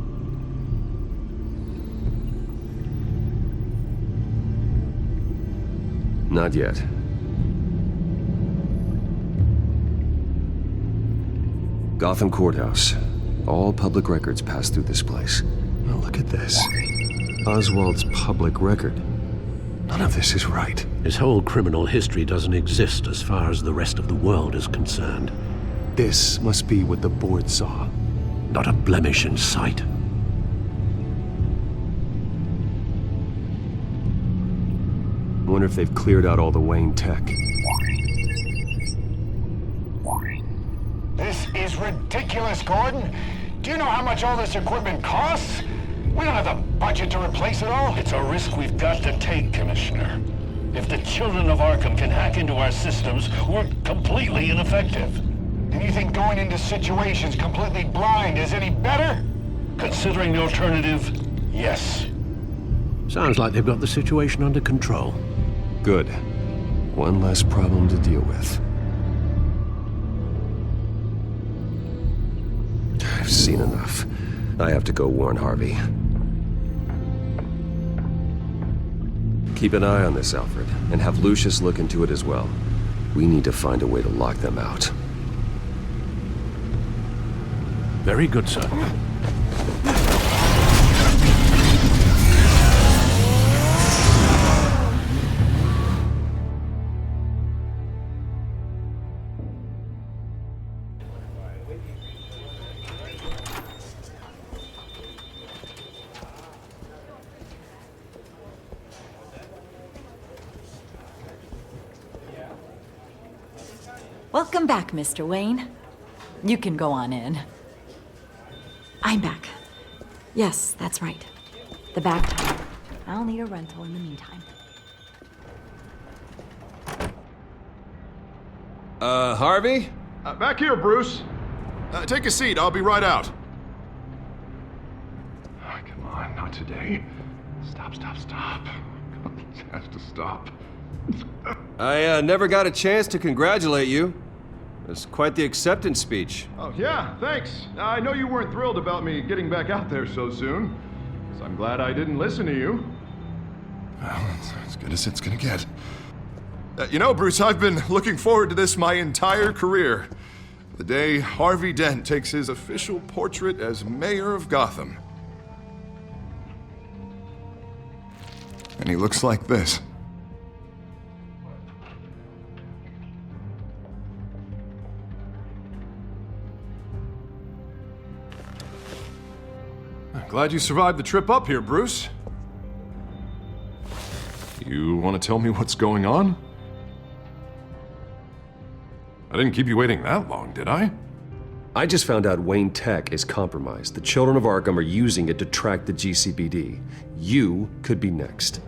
S1: Not yet. Gotham Courthouse. All public records pass through this place. Now look at this. Oswald's public record. None of this is right.
S15: His whole criminal history doesn't exist as far as the rest of the world is concerned.
S1: This must be what the board saw.
S15: Not a blemish in sight.
S1: I wonder if they've cleared out all the Wayne tech.
S23: This is ridiculous, Gordon. Do you know how much all this equipment costs? We don't have the budget to replace it all.
S22: It's a risk we've got to take, Commissioner. If the children of Arkham can hack into our systems, we're completely ineffective.
S23: And you think going into situations completely blind is any better?
S22: Considering the alternative, yes.
S15: Sounds like they've got the situation under control.
S1: Good. One less problem to deal with. I've seen enough. I have to go warn Harvey. Keep an eye on this, Alfred, and have Lucius look into it as well. We need to find a way to lock them out.
S15: Very good, sir.
S4: Welcome back, Mr. Wayne. You can go on in. I'm back. Yes, that's right. The back time. I'll need a rental in the meantime.
S11: Harvey?
S17: Back here, Bruce.
S11: Take a seat, I'll be right out.
S17: Oh, come on, not today. Stop. It has to stop.
S1: I never got a chance to congratulate you. It was quite the acceptance speech.
S17: Oh, yeah, thanks. I know you weren't thrilled about me getting back out there so soon. So I'm glad I didn't listen to you.
S11: Well, it's as good as it's gonna get. You know, Bruce, I've been looking forward to this my entire career. The day Harvey Dent takes his official portrait as mayor of Gotham. And he looks like this.
S17: Glad you survived the trip up here, Bruce.
S11: You want to tell me what's going on? I didn't keep you waiting that long, did I?
S1: I just found out Wayne Tech is compromised. The children of Arkham are using it to track the GCPD. You could be next.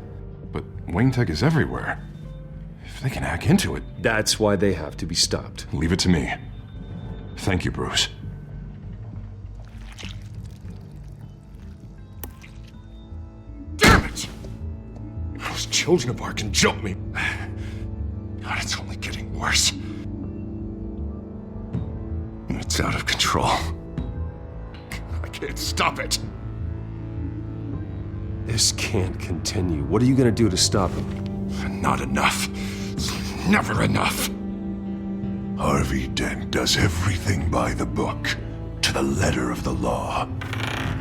S11: But Wayne Tech is everywhere. If they can hack into it...
S1: That's why they have to be stopped.
S11: Leave it to me. Thank you, Bruce. Damn it! Those children of Arkham jumped me. God, it's only getting worse. It's out of control. I can't stop it.
S1: This can't continue. What are you gonna do to stop him?
S11: Not enough. Never enough. Harvey Dent does everything by the book, to the letter of the law.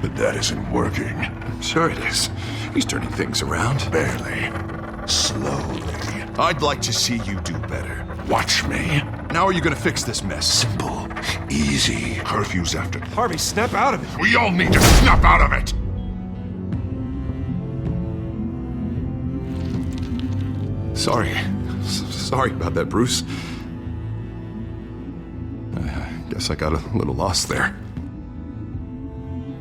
S11: But that isn't working. Sure it is. He's turning things around. Barely. Slowly. I'd like to see you do better. Watch me. Now are you gonna fix this mess? Simple. Easy. Curfew's after.
S1: Harvey, snap out of it.
S11: We all need to snap out of it! Sorry. Sorry about that, Bruce. I guess I got a little lost there.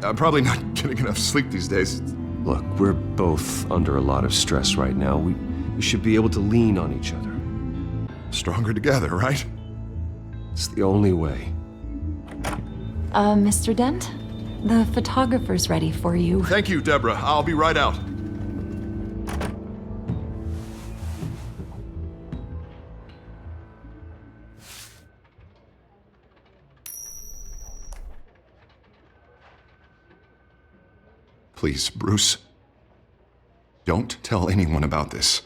S11: I'm probably not getting enough sleep these days.
S1: Look, we're both under a lot of stress right now. We should be able to lean on each other.
S11: Stronger together, right?
S1: It's the only way.
S4: Mr. Dent? The photographer's ready for you.
S11: Thank you, Deborah. I'll be right out. Please, Bruce. Don't tell anyone about this.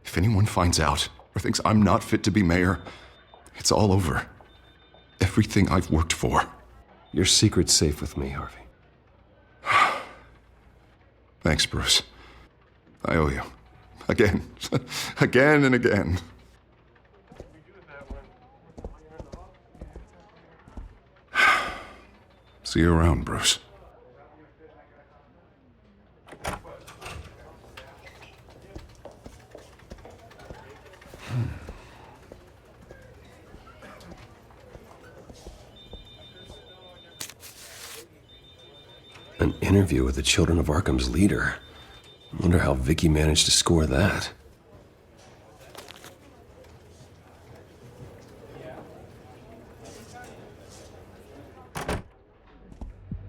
S11: If anyone finds out or thinks I'm not fit to be mayor, it's all over. Everything I've worked for.
S1: Your secret's safe with me, Harvey.
S11: Thanks, Bruce. I owe you. Again. Again and again. See you around, Bruce.
S1: An interview with the Children of Arkham's leader. Wonder how Vicky managed to score that.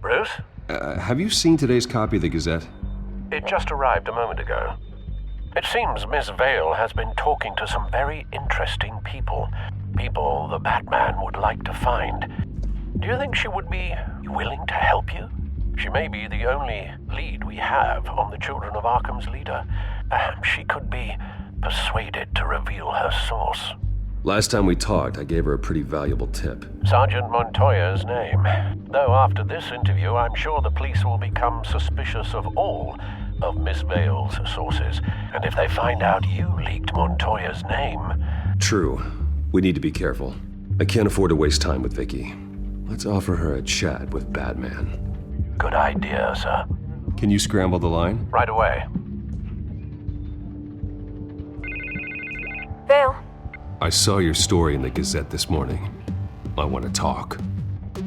S15: Bruce?
S1: Have you seen today's copy of the Gazette?
S15: It just arrived a moment ago. It seems Miss Vale has been talking to some very interesting people. People the Batman would like to find. Do you think she would be willing to help you? She may be the only lead we have on the Children of Arkham's leader. Perhaps she could be persuaded to reveal her source.
S1: Last time we talked, I gave her a pretty valuable tip.
S15: Sergeant Montoya's name. Though after this interview, I'm sure the police will become suspicious of all of Miss Vale's sources. And if they find out you leaked Montoya's name...
S1: True. We need to be careful. I can't afford to waste time with Vicky. Let's offer her a chat with Batman.
S15: Good idea, sir.
S1: Can you scramble the line?
S15: Right away.
S3: Vale.
S1: I saw your story in the Gazette this morning. I want to talk.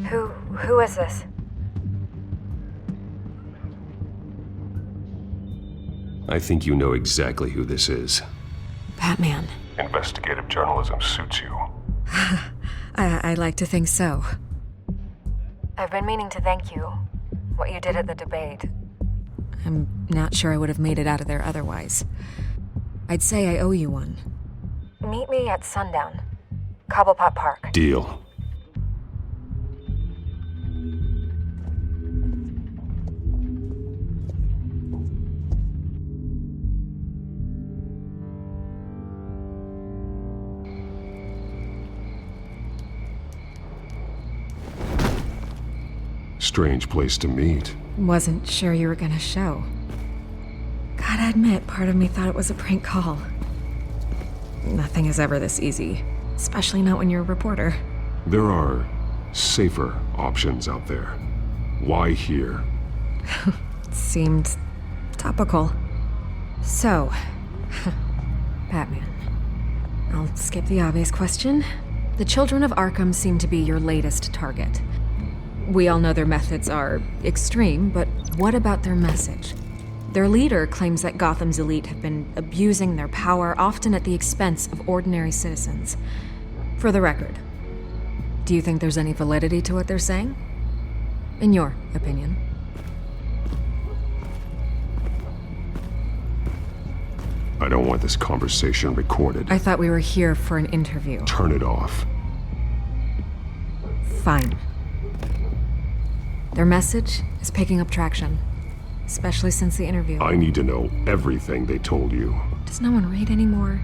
S3: Who is this?
S1: I think you know exactly who this is.
S3: Batman.
S13: Investigative journalism suits you.
S3: I like to think so. I've been meaning to thank you. What you did at the debate. I'm not sure I would have made it out of there otherwise. I'd say I owe you one. Meet me at sundown. Cobblepot Park.
S1: Deal.
S13: Strange place to meet.
S3: Wasn't sure you were gonna show. Gotta admit, part of me thought it was a prank call. Nothing is ever this easy, especially not when you're a reporter.
S13: There are safer options out there. Why here?
S3: Seemed topical. So, Batman. I'll skip the obvious question. The Children of Arkham seem to be your latest target. We all know their methods are extreme, but what about their message? Their leader claims that Gotham's elite have been abusing their power, often at the expense of ordinary citizens. For the record, do you think there's any validity to what they're saying? In your opinion?
S13: I don't want this conversation recorded.
S3: I thought we were here for an interview.
S13: Turn it off.
S3: Fine. Their message is picking up traction, especially since the interview.
S13: I need to know everything they told you.
S3: Does no one read anymore?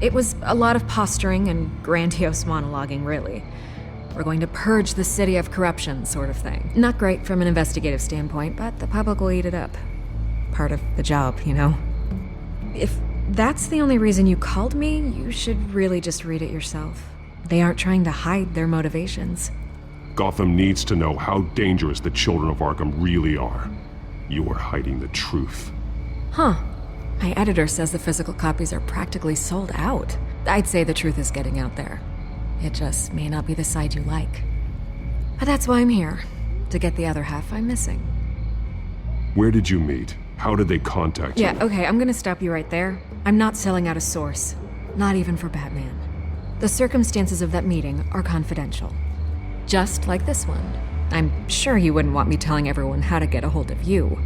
S3: It was a lot of posturing and grandiose monologuing, really. We're going to purge the city of corruption, sort of thing. Not great from an investigative standpoint, but the public will eat it up. Part of the job, you know? If that's the only reason you called me, you should really just read it yourself. They aren't trying to hide their motivations.
S13: Gotham needs to know how dangerous the Children of Arkham really are. You are hiding the truth.
S3: Huh. My editor says the physical copies are practically sold out. I'd say the truth is getting out there. It just may not be the side you like. But that's why I'm here, to get the other half I'm missing.
S13: Where did you meet? How did they contact you?
S3: Yeah, okay, I'm gonna stop you right there. I'm not selling out a source. Not even for Batman. The circumstances of that meeting are confidential. Just like this one. I'm sure you wouldn't want me telling everyone how to get a hold of you.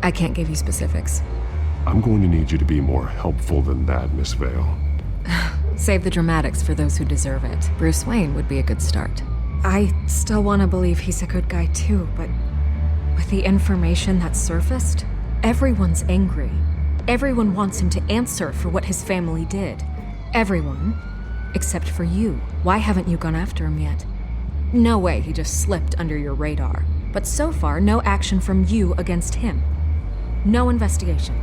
S3: I can't give you specifics.
S13: I'm going to need you to be more helpful than that, Miss Vale.
S3: Save the dramatics for those who deserve it. Bruce Wayne would be a good start. I still want to believe he's a good guy too, but with the information that surfaced, everyone's angry. Everyone wants him to answer for what his family did. Everyone, except for you. Why haven't you gone after him yet? No way he just slipped under your radar. But so far, no action from you against him. No investigation.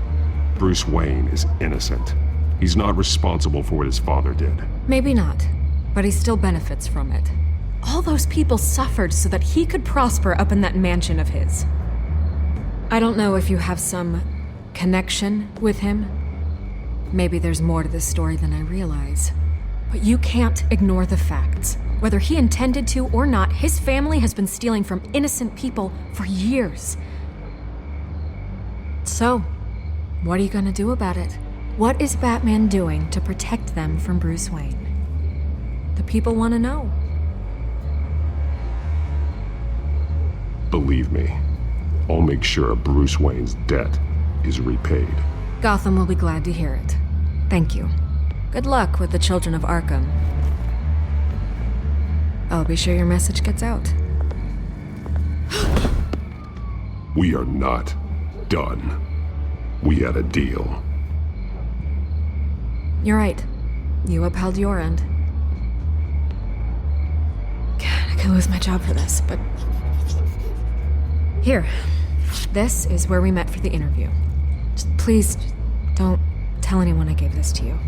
S13: Bruce Wayne is innocent. He's not responsible for what his father did.
S3: Maybe not, but he still benefits from it. All those people suffered so that he could prosper up in that mansion of his. I don't know if you have some connection with him. Maybe there's more to this story than I realize. But you can't ignore the facts. Whether he intended to or not, his family has been stealing from innocent people for years. So, what are you gonna do about it? What is Batman doing to protect them from Bruce Wayne? The people want to know.
S13: Believe me, I'll make sure Bruce Wayne's debt is repaid.
S3: Gotham will be glad to hear it. Thank you. Good luck with the children of Arkham. I'll be sure your message gets out.
S13: We are not done. We had a deal.
S3: You're right. You upheld your end. God, I could lose my job for this, but... Here. This is where we met for the interview. Please, don't tell anyone I gave this to you.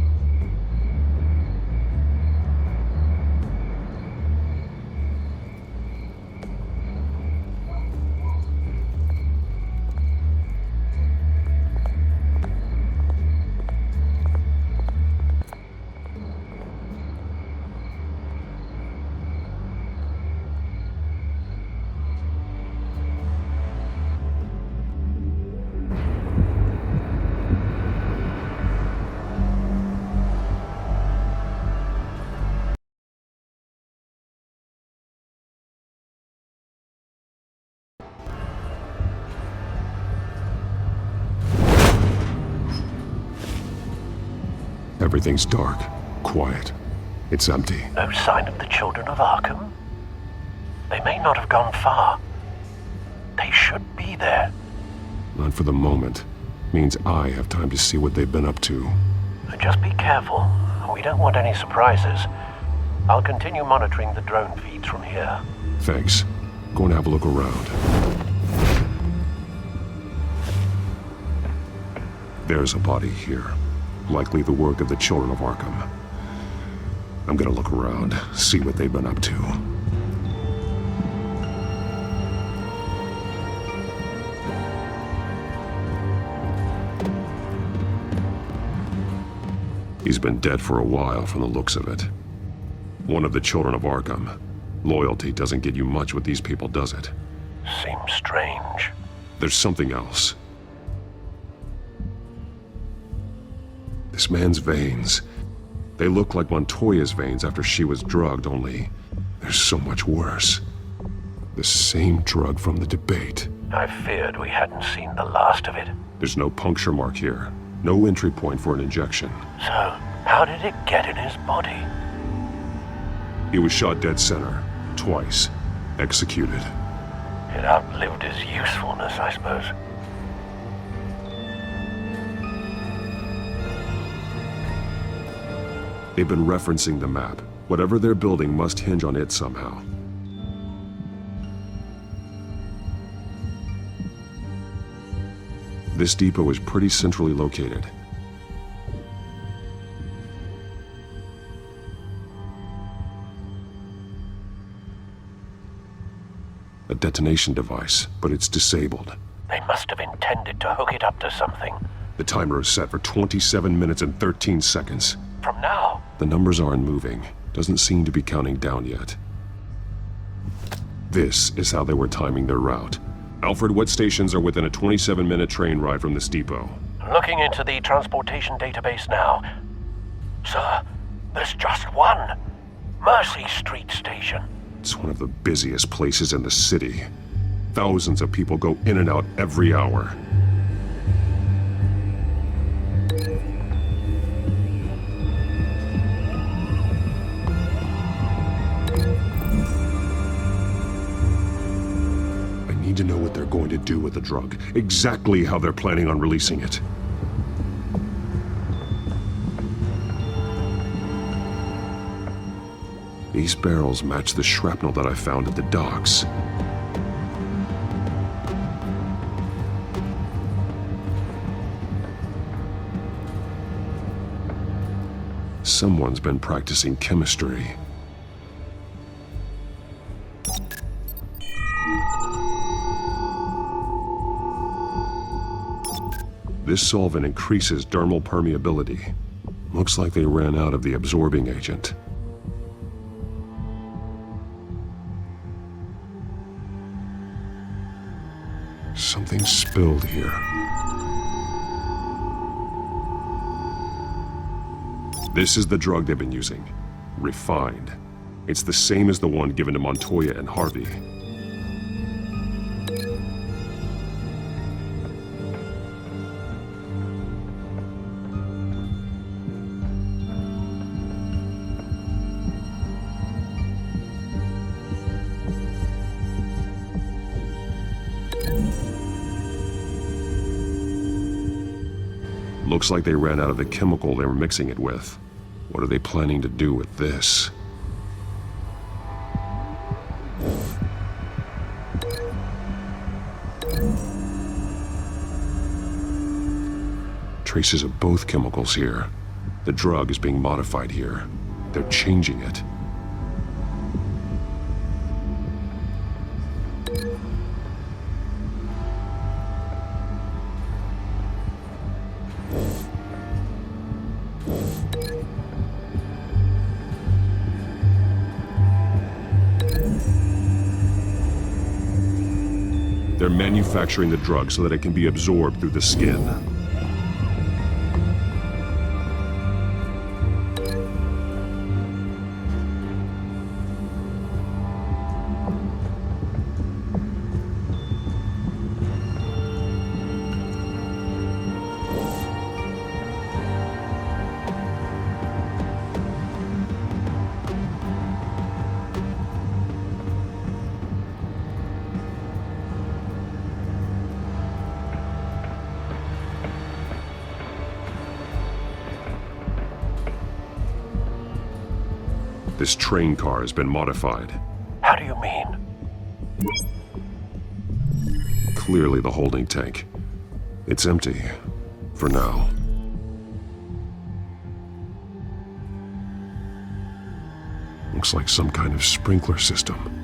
S13: Everything's dark, quiet. It's empty.
S15: No sign of the children of Arkham? They may not have gone far. They should be there.
S13: Not for the moment. Means I have time to see what they've been up to.
S15: Just be careful. We don't want any surprises. I'll continue monitoring the drone feeds from here.
S13: Thanks. Go and have a look around. There's a body here. Likely the work of the children of Arkham. I'm gonna look around, see what they've been up to. He's been dead for a while from the looks of it. One of the children of Arkham. Loyalty doesn't get you much with these people, does it?
S15: Seems strange.
S13: There's something else. This man's veins. They look like Montoya's veins after she was drugged, only they're so much worse. The same drug from the debate.
S15: I feared we hadn't seen the last of it.
S13: There's no puncture mark here. No entry point for an injection.
S15: So, how did it get in his body?
S13: He was shot dead center. Twice. Executed.
S15: It outlived his usefulness, I suppose.
S13: They've been referencing the map. Whatever they're building must hinge on it somehow. This depot is pretty centrally located. A detonation device, but it's disabled.
S15: They must have intended to hook it up to something.
S13: The timer is set for 27 minutes and 13 seconds.
S15: From now?
S13: The numbers aren't moving. Doesn't seem to be counting down yet. This is how they were timing their route. Alfred, what stations are within a 27-minute train ride from this depot?
S15: Looking into the transportation database now. Sir, there's just one. Mercy Street Station.
S13: It's one of the busiest places in the city. Thousands of people go in and out every hour. to know what they're going to do with the drug. Exactly how they're planning on releasing it. These barrels match the shrapnel that I found at the docks. Someone's been practicing chemistry. This solvent increases dermal permeability. Looks like they ran out of the absorbing agent. Something spilled here. This is the drug they've been using. Refined. It's the same as the one given to Montoya and Harvey. Looks like they ran out of the chemical they were mixing it with. What are they planning to do with this? Traces of both chemicals here. The drug is being modified here. They're changing it. They're manufacturing the drug so that it can be absorbed through the skin. This train car has been modified.
S15: How do you mean?
S13: Clearly the holding tank. It's empty. For now. Looks like some kind of sprinkler system.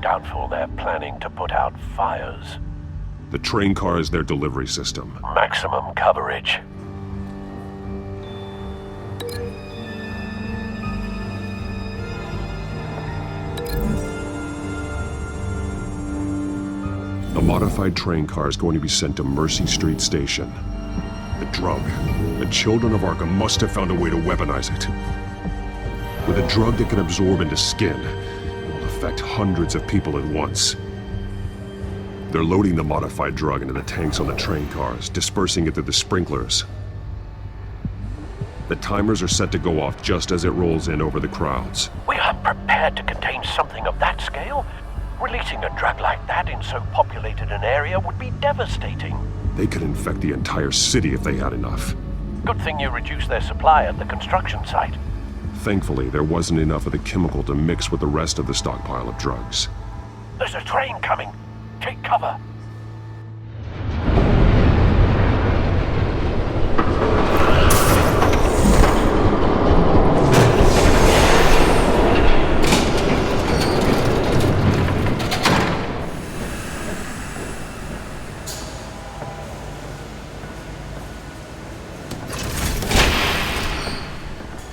S15: Doubtful they're planning to put out fires.
S13: The train car is their delivery system.
S15: Maximum coverage.
S13: A modified train car is going to be sent to Mercy Street Station. The drug. The children of Arkham must have found a way to weaponize it. With a drug that can absorb into skin, it will affect hundreds of people at once. They're loading the modified drug into the tanks on the train cars, dispersing it through the sprinklers. The timers are set to go off just as it rolls in over the crowds.
S15: We aren't prepared to contain something of that scale. Releasing a drug like that in so populated an area would be devastating.
S13: They could infect the entire city if they had enough.
S15: Good thing you reduced their supply at the construction site.
S13: Thankfully, there wasn't enough of the chemical to mix with the rest of the stockpile of drugs.
S15: There's a train coming. Take cover.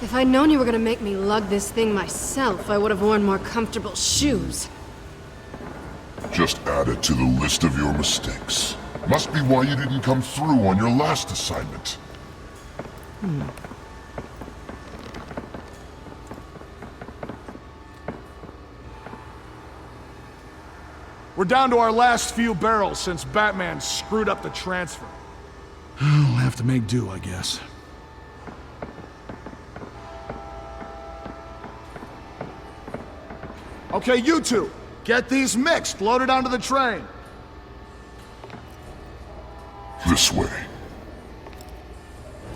S2: If I'd known you were gonna make me lug this thing myself, I would have worn more comfortable shoes.
S6: Just add it to the list of your mistakes. Must be why you didn't come through on your last assignment.
S17: We're down to our last few barrels since Batman screwed up the transfer. We'll have to make do, I guess. Okay, you two, get these mixed, loaded onto the train.
S6: this way.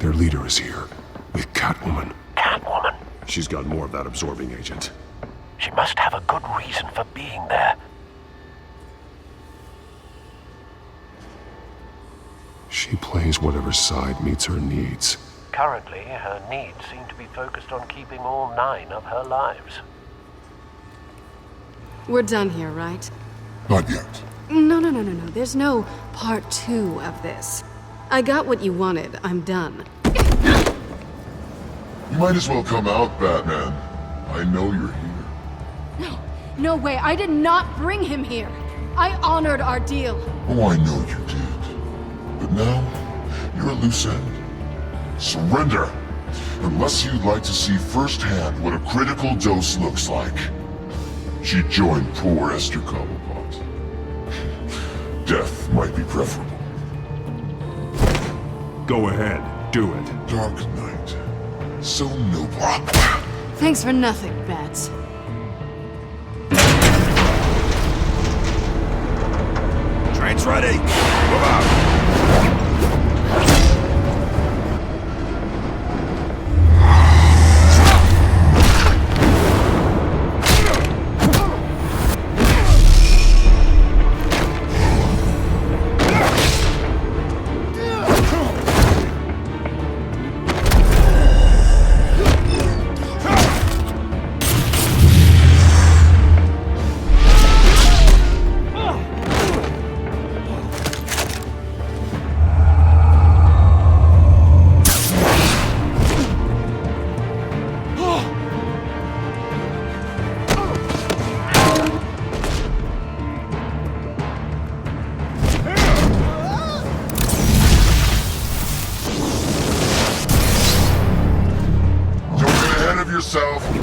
S13: Their leader is here, with Catwoman.
S15: Catwoman?
S13: She's got more of that absorbing agent.
S15: She must have a good reason for being there.
S13: She plays whatever side meets her needs.
S15: Currently, her needs seem to be focused on keeping all 9 of her lives.
S2: We're done here, right?
S6: Not yet.
S2: No. There's no part 2 of this. I got what you wanted. I'm done.
S6: You might as well come out, Batman. I know you're here.
S2: No way. I did not bring him here. I honored our deal.
S6: Oh, I know you did. But now, you're a loose end. Surrender! Unless you'd like to see firsthand what a critical dose looks like. She joined poor Esther Cobblepot. Death might be preferable.
S13: Go ahead, do it.
S6: Dark Knight. So noble.
S2: Thanks for nothing, Bats.
S11: Train's ready! Move out!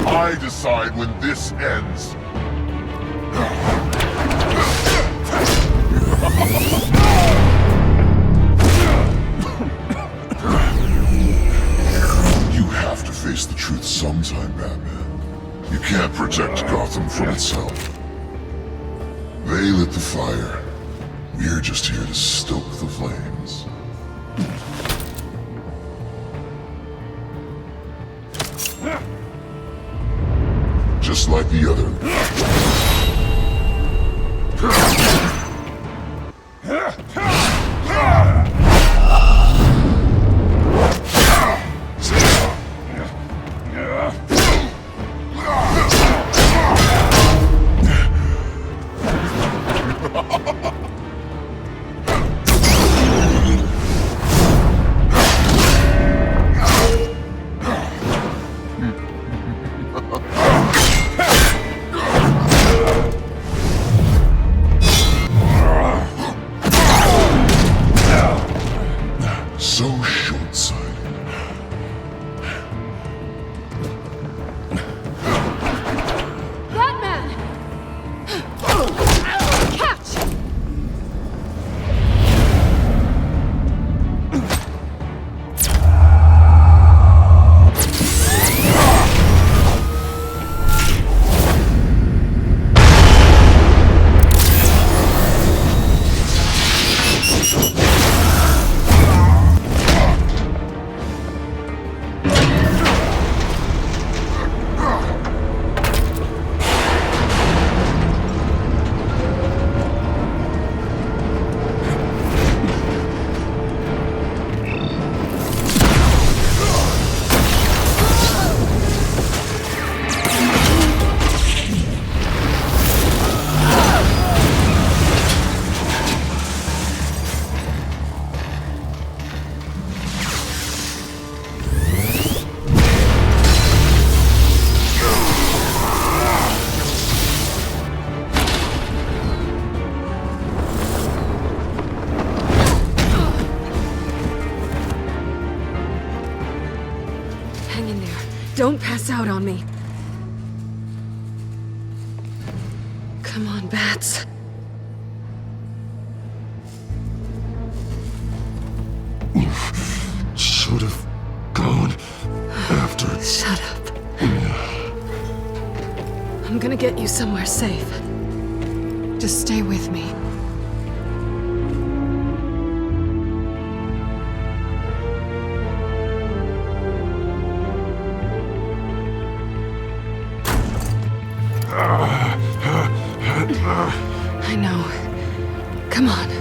S6: I decide when this ends. You have to face the truth sometime, Batman. You can't protect Gotham from itself. They lit the fire. We're just here to stoke the flames. Just like the other. So short-sighted.
S2: Batman! Catch! Hang in there. Don't pass out on me. Come on, Bats.
S13: Should have gone after.
S2: Shut up. I'm gonna get you somewhere safe. Just stay with me. I know. Come on.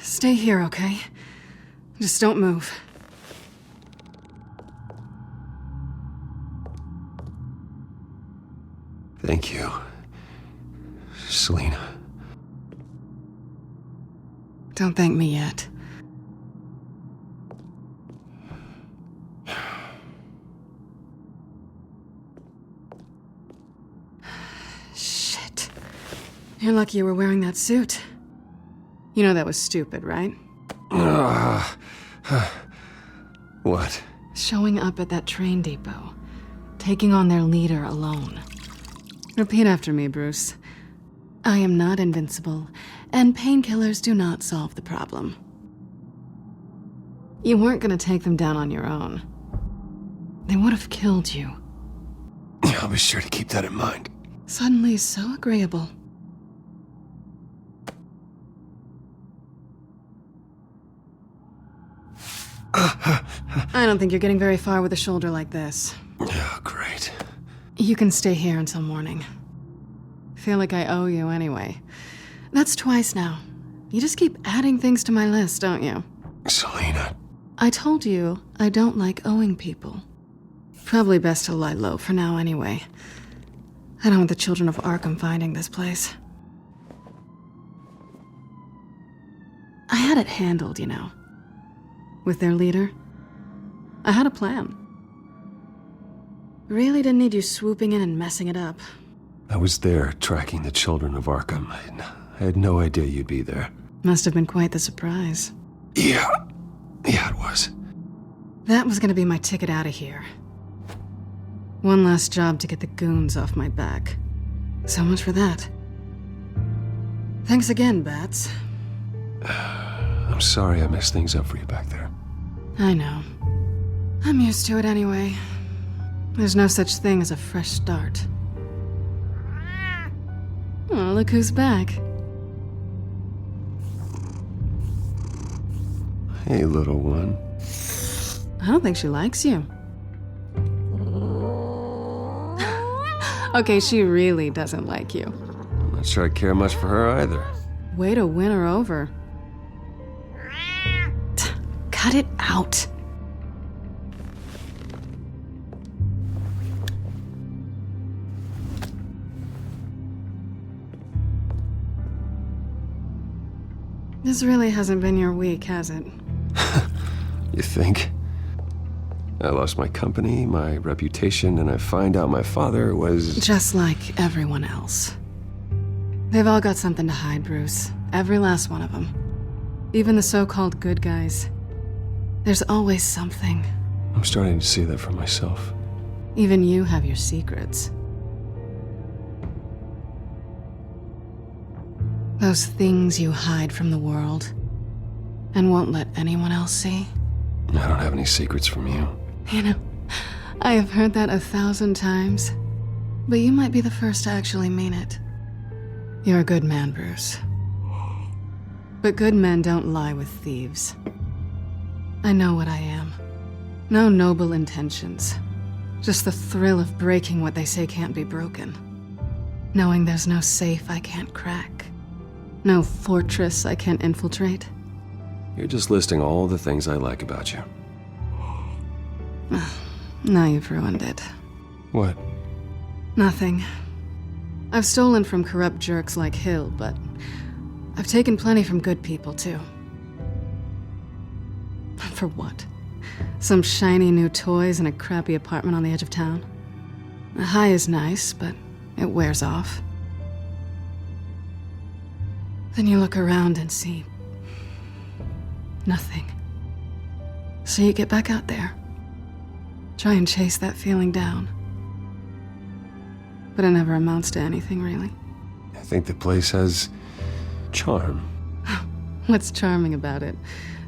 S2: Stay here, okay? Just don't move.
S1: Thank you, Selina.
S2: Don't thank me yet. Shit. You're lucky you were wearing that suit. You know that was stupid, right?
S1: What?
S2: Showing up at that train depot. Taking on their leader alone. Repeat after me, Bruce. I am not invincible, and painkillers do not solve the problem. You weren't gonna take them down on your own. They would have killed you.
S1: I'll be sure to keep that in mind.
S2: Suddenly so agreeable. I don't think you're getting very far with a shoulder like this.
S1: Oh, great.
S2: You can stay here until morning. Feel like I owe you anyway. That's twice now. You just keep adding things to my list, don't you?
S1: Selina.
S2: I told you I don't like owing people. Probably best to lie low for now anyway. I don't want the children of Arkham finding this place. I had it handled, you know. With their leader. I had a plan. Really didn't need you swooping in and messing it up.
S1: I was there tracking the children of Arkham. I had no idea you'd be there.
S2: Must have been quite the surprise.
S1: Yeah, it was.
S2: That was gonna be my ticket out of here. One last job to get the goons off my back. So much for that. Thanks again, Bats.
S1: I'm sorry I messed things up for you back there.
S2: I know. I'm used to it anyway. There's no such thing as a fresh start. Oh, look who's back.
S1: Hey, little one.
S2: I don't think she likes you. Okay, she really doesn't like you.
S1: I'm not sure I care much for her either.
S2: Way to win her over. Cut it out. This really hasn't been your week, has it?
S1: You think? I lost my company, my reputation, and I find out my father was...
S2: Just like everyone else. They've all got something to hide, Bruce. Every last one of them. Even the so-called good guys. There's always something.
S1: I'm starting to see that for myself.
S2: Even you have your secrets. Those things you hide from the world and won't let anyone else see.
S1: I don't have any secrets from you.
S2: You know, I have heard that 1,000 times, but you might be the first to actually mean it. You're a good man, Bruce. But good men don't lie with thieves. I know what I am. No noble intentions. Just the thrill of breaking what they say can't be broken. Knowing there's no safe I can't crack. No fortress I can't infiltrate.
S1: You're just listing all the things I like about you.
S2: Now you've ruined it.
S1: What?
S2: Nothing. I've stolen from corrupt jerks like Hill, but I've taken plenty from good people, too. For what? Some shiny new toys and a crappy apartment on the edge of town? The high is nice, but it wears off. Then you look around and see nothing. So you get back out there. Try and chase that feeling down. But it never amounts to anything, really.
S1: I think the place has charm.
S2: What's charming about it?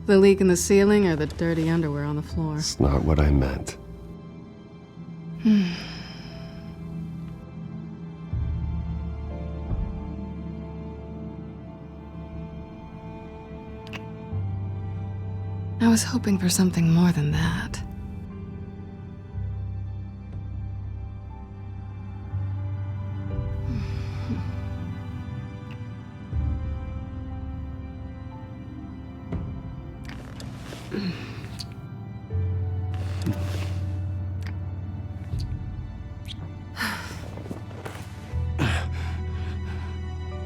S2: The leak in the ceiling or the dirty underwear on the floor?
S1: It's not what I meant.
S2: I was hoping for something more than that.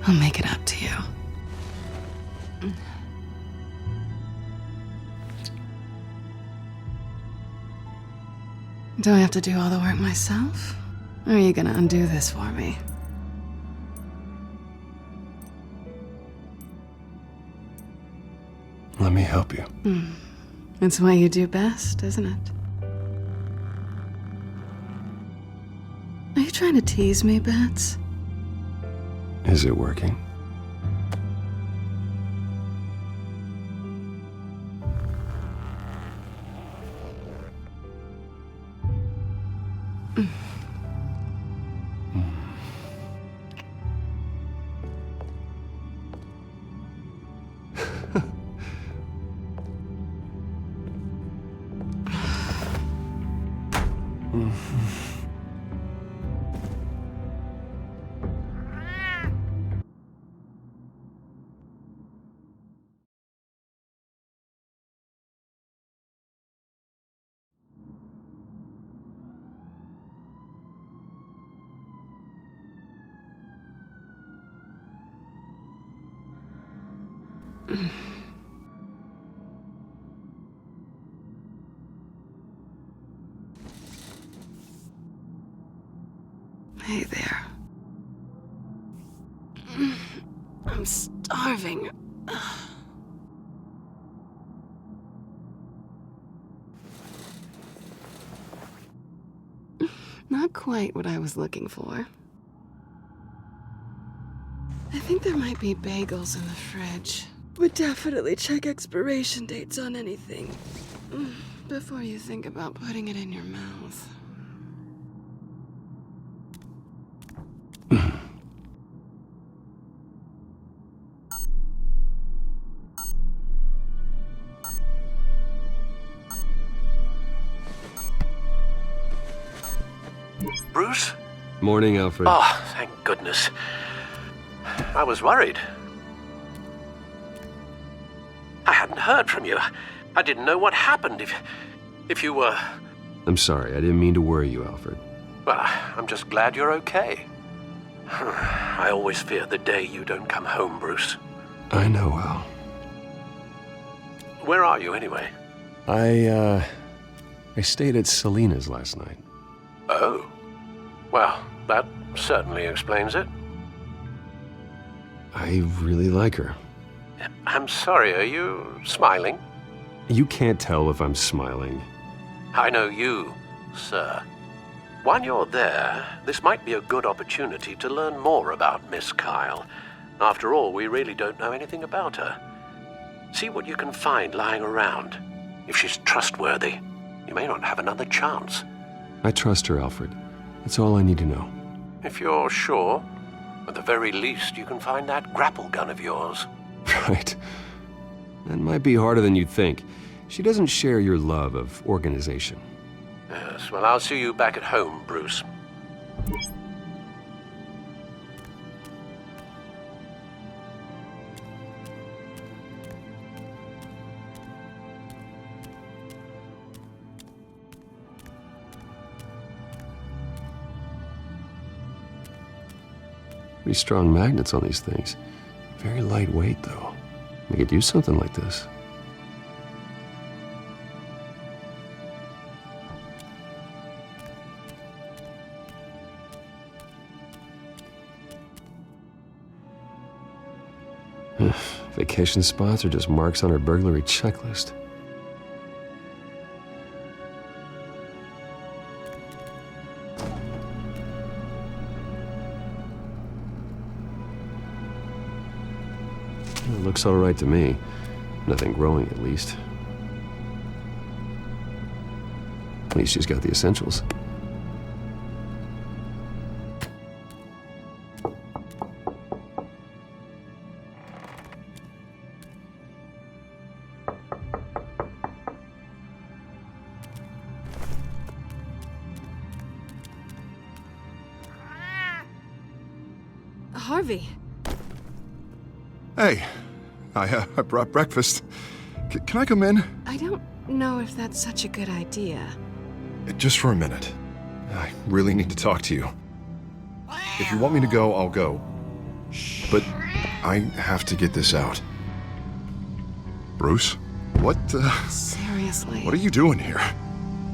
S2: I'll make it up to you. Do I have to do all the work myself? Or are you gonna undo this for me?
S1: Let me help you.
S2: It's what you do best, isn't it? Are you trying to tease me, Bats?
S1: Is it working?
S2: Hey there. I'm starving. Not quite what I was looking for. I think there might be bagels in the fridge. But definitely check expiration dates on anything before you think about putting it in your mouth.
S15: Bruce?
S1: Morning, Alfred.
S15: Oh, thank goodness. I was worried. I hadn't heard from you. I didn't know what happened if you were...
S1: I'm sorry, I didn't mean to worry you, Alfred.
S15: Well, I'm just glad you're okay. I always fear the day you don't come home, Bruce.
S1: I know, Al.
S15: Where are you, anyway?
S1: I stayed at Selena's last night.
S15: Oh. Well, that certainly explains it.
S1: I really like her.
S15: I'm sorry, are you smiling?
S1: You can't tell if I'm smiling.
S15: I know you, sir. While you're there, this might be a good opportunity to learn more about Miss Kyle. After all, we really don't know anything about her. See what you can find lying around. If she's trustworthy, you may not have another chance.
S1: I trust her, Alfred. That's all I need to know.
S15: If you're sure, at the very least, you can find that grapple gun of yours.
S1: Right. That might be harder than you'd think. She doesn't share your love of organization.
S15: Yes, well, I'll see you back at home, Bruce.
S1: Pretty strong magnets on these things. Very lightweight, though. We could use something like this. Vacation spots are just marks on her burglary checklist. It looks all right to me. Nothing growing, at least. At least she's got the essentials.
S2: Harvey.
S9: Hey, I brought breakfast. Can I come in?
S2: I don't know if that's such a good idea.
S9: Just for a minute. I really need to talk to you. If you want me to go, I'll go. But I have to get this out. Bruce? What,
S2: Seriously.
S9: What are you doing here?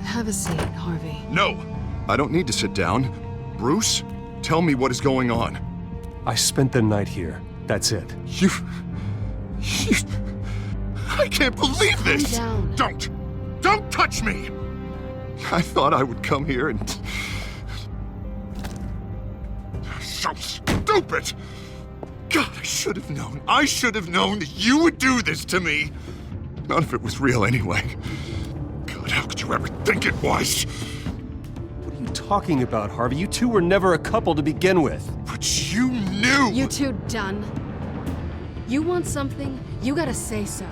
S2: Have a seat, Harvey.
S9: No! I don't need to sit down. Bruce, tell me what is going on.
S1: I spent the night here. That's it.
S9: You... I can't believe this!
S2: Calm down.
S9: Don't touch me! I thought I would come here and... So stupid! God, I should have known. I should have known that you would do this to me. None of it was real anyway. God, how could you ever think it was?
S1: What are you talking about, Harvey? You two were never a couple to begin with.
S9: But you knew!
S2: You two done? You want something, you gotta say so.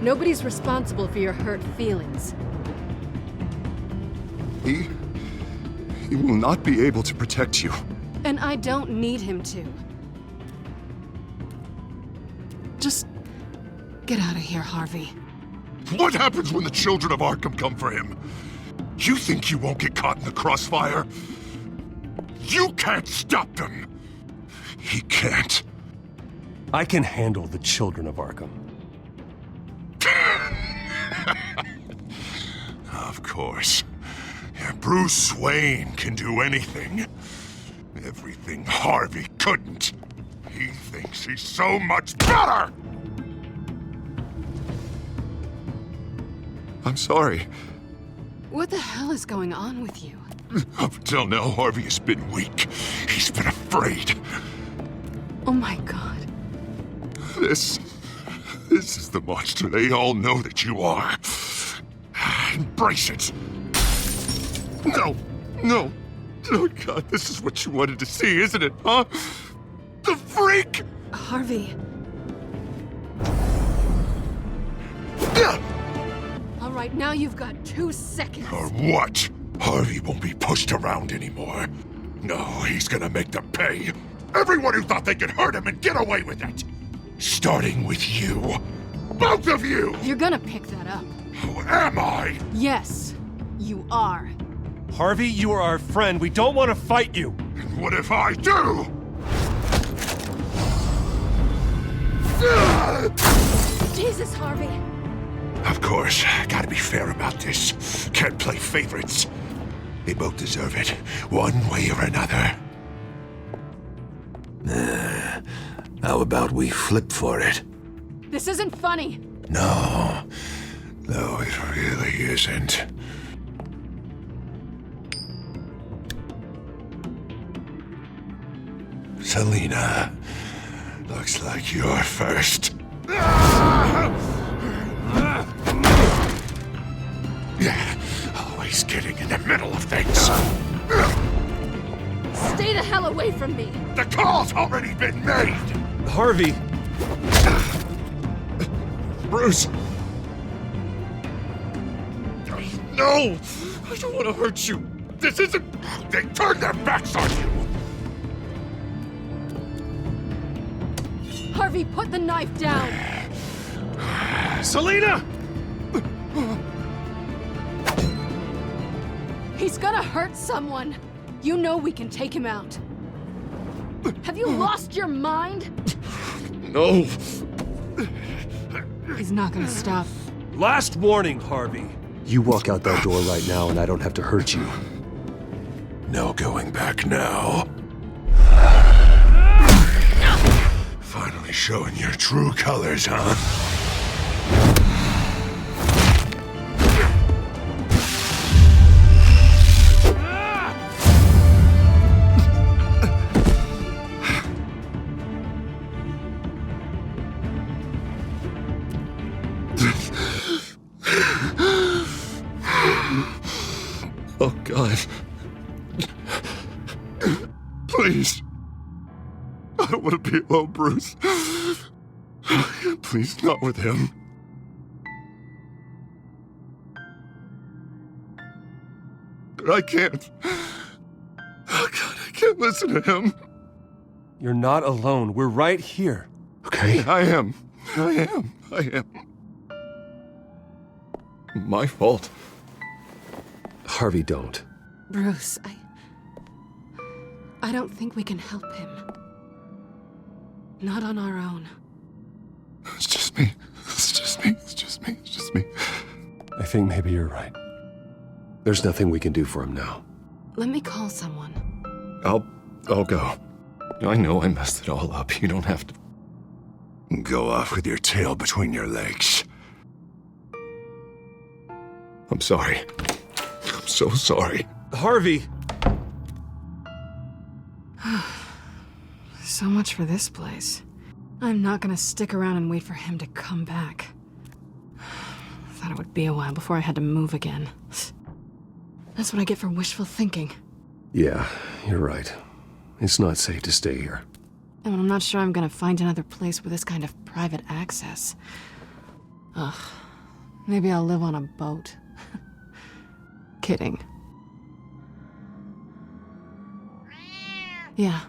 S2: Nobody's responsible for your hurt feelings.
S9: He will not be able to protect you.
S2: And I don't need him to. Just get out of here, Harvey.
S6: What happens when the children of Arkham come for him? You think you won't get caught in the crossfire? You can't stop them! He can't.
S1: I can handle the children of Arkham.
S6: Of course. Bruce Wayne can do anything. Everything Harvey couldn't. He thinks he's so much better!
S9: I'm sorry.
S2: What the hell is going on with you?
S6: Up until now, Harvey has been weak. He's been afraid.
S2: Oh my God.
S6: This is the monster they all know that you are. Embrace it. No. Oh God, this is what you wanted to see, isn't it, huh? The freak!
S2: Harvey. All right, now you've got 2 seconds.
S6: Or what? Harvey won't be pushed around anymore. No, he's gonna make them pay. Everyone who thought they could hurt him and get away with it. Starting with you. Both of you!
S2: You're gonna pick that up.
S6: Who am I?
S2: Yes, you are.
S1: Harvey, you are our friend. We don't want to fight you.
S6: And what if I do?
S2: Jesus, Harvey.
S6: Of course, gotta be fair about this. Can't play favorites. They both deserve it, one way or another. How about we flip for it?
S2: This isn't funny.
S6: No, it really isn't. Selina, looks like you're first. Yeah, always getting in the middle of things.
S2: Stay the hell away from me.
S6: The call's already been made.
S1: Harvey.
S9: Bruce. No! I don't want to hurt you.
S6: This isn't... They turned their backs on you.
S2: Harvey, put the knife down.
S1: Selina!
S2: He's gonna hurt someone. You know we can take him out. Have you lost your mind?
S9: No.
S2: He's not gonna stop.
S1: Last warning, Harvey. You walk out that door right now and I don't have to hurt you.
S6: No going back now. Finally showing your true colors, huh?
S9: Oh, God. Please. I don't want to be alone, Bruce. Please, not with him. But I can't. Oh, God, I can't listen to him.
S1: You're not alone. We're right here.
S13: Okay?
S9: I am. My fault.
S1: Harvey, don't.
S2: Bruce, I don't think we can help him. Not on our own.
S9: It's just me.
S1: I think maybe you're right. There's nothing we can do for him now.
S2: Let me call someone.
S9: I'll go. I know I messed it all up. You don't have to go off with your tail between your legs. I'm sorry. I'm so sorry.
S1: Harvey!
S2: So much for this place. I'm not gonna stick around and wait for him to come back. Thought it would be a while before I had to move again. That's what I get for wishful thinking.
S1: Yeah, you're right. It's not safe to stay here.
S2: And I'm not sure I'm gonna find another place with this kind of private access. Ugh. Maybe I'll live on a boat. Kidding. Yeah.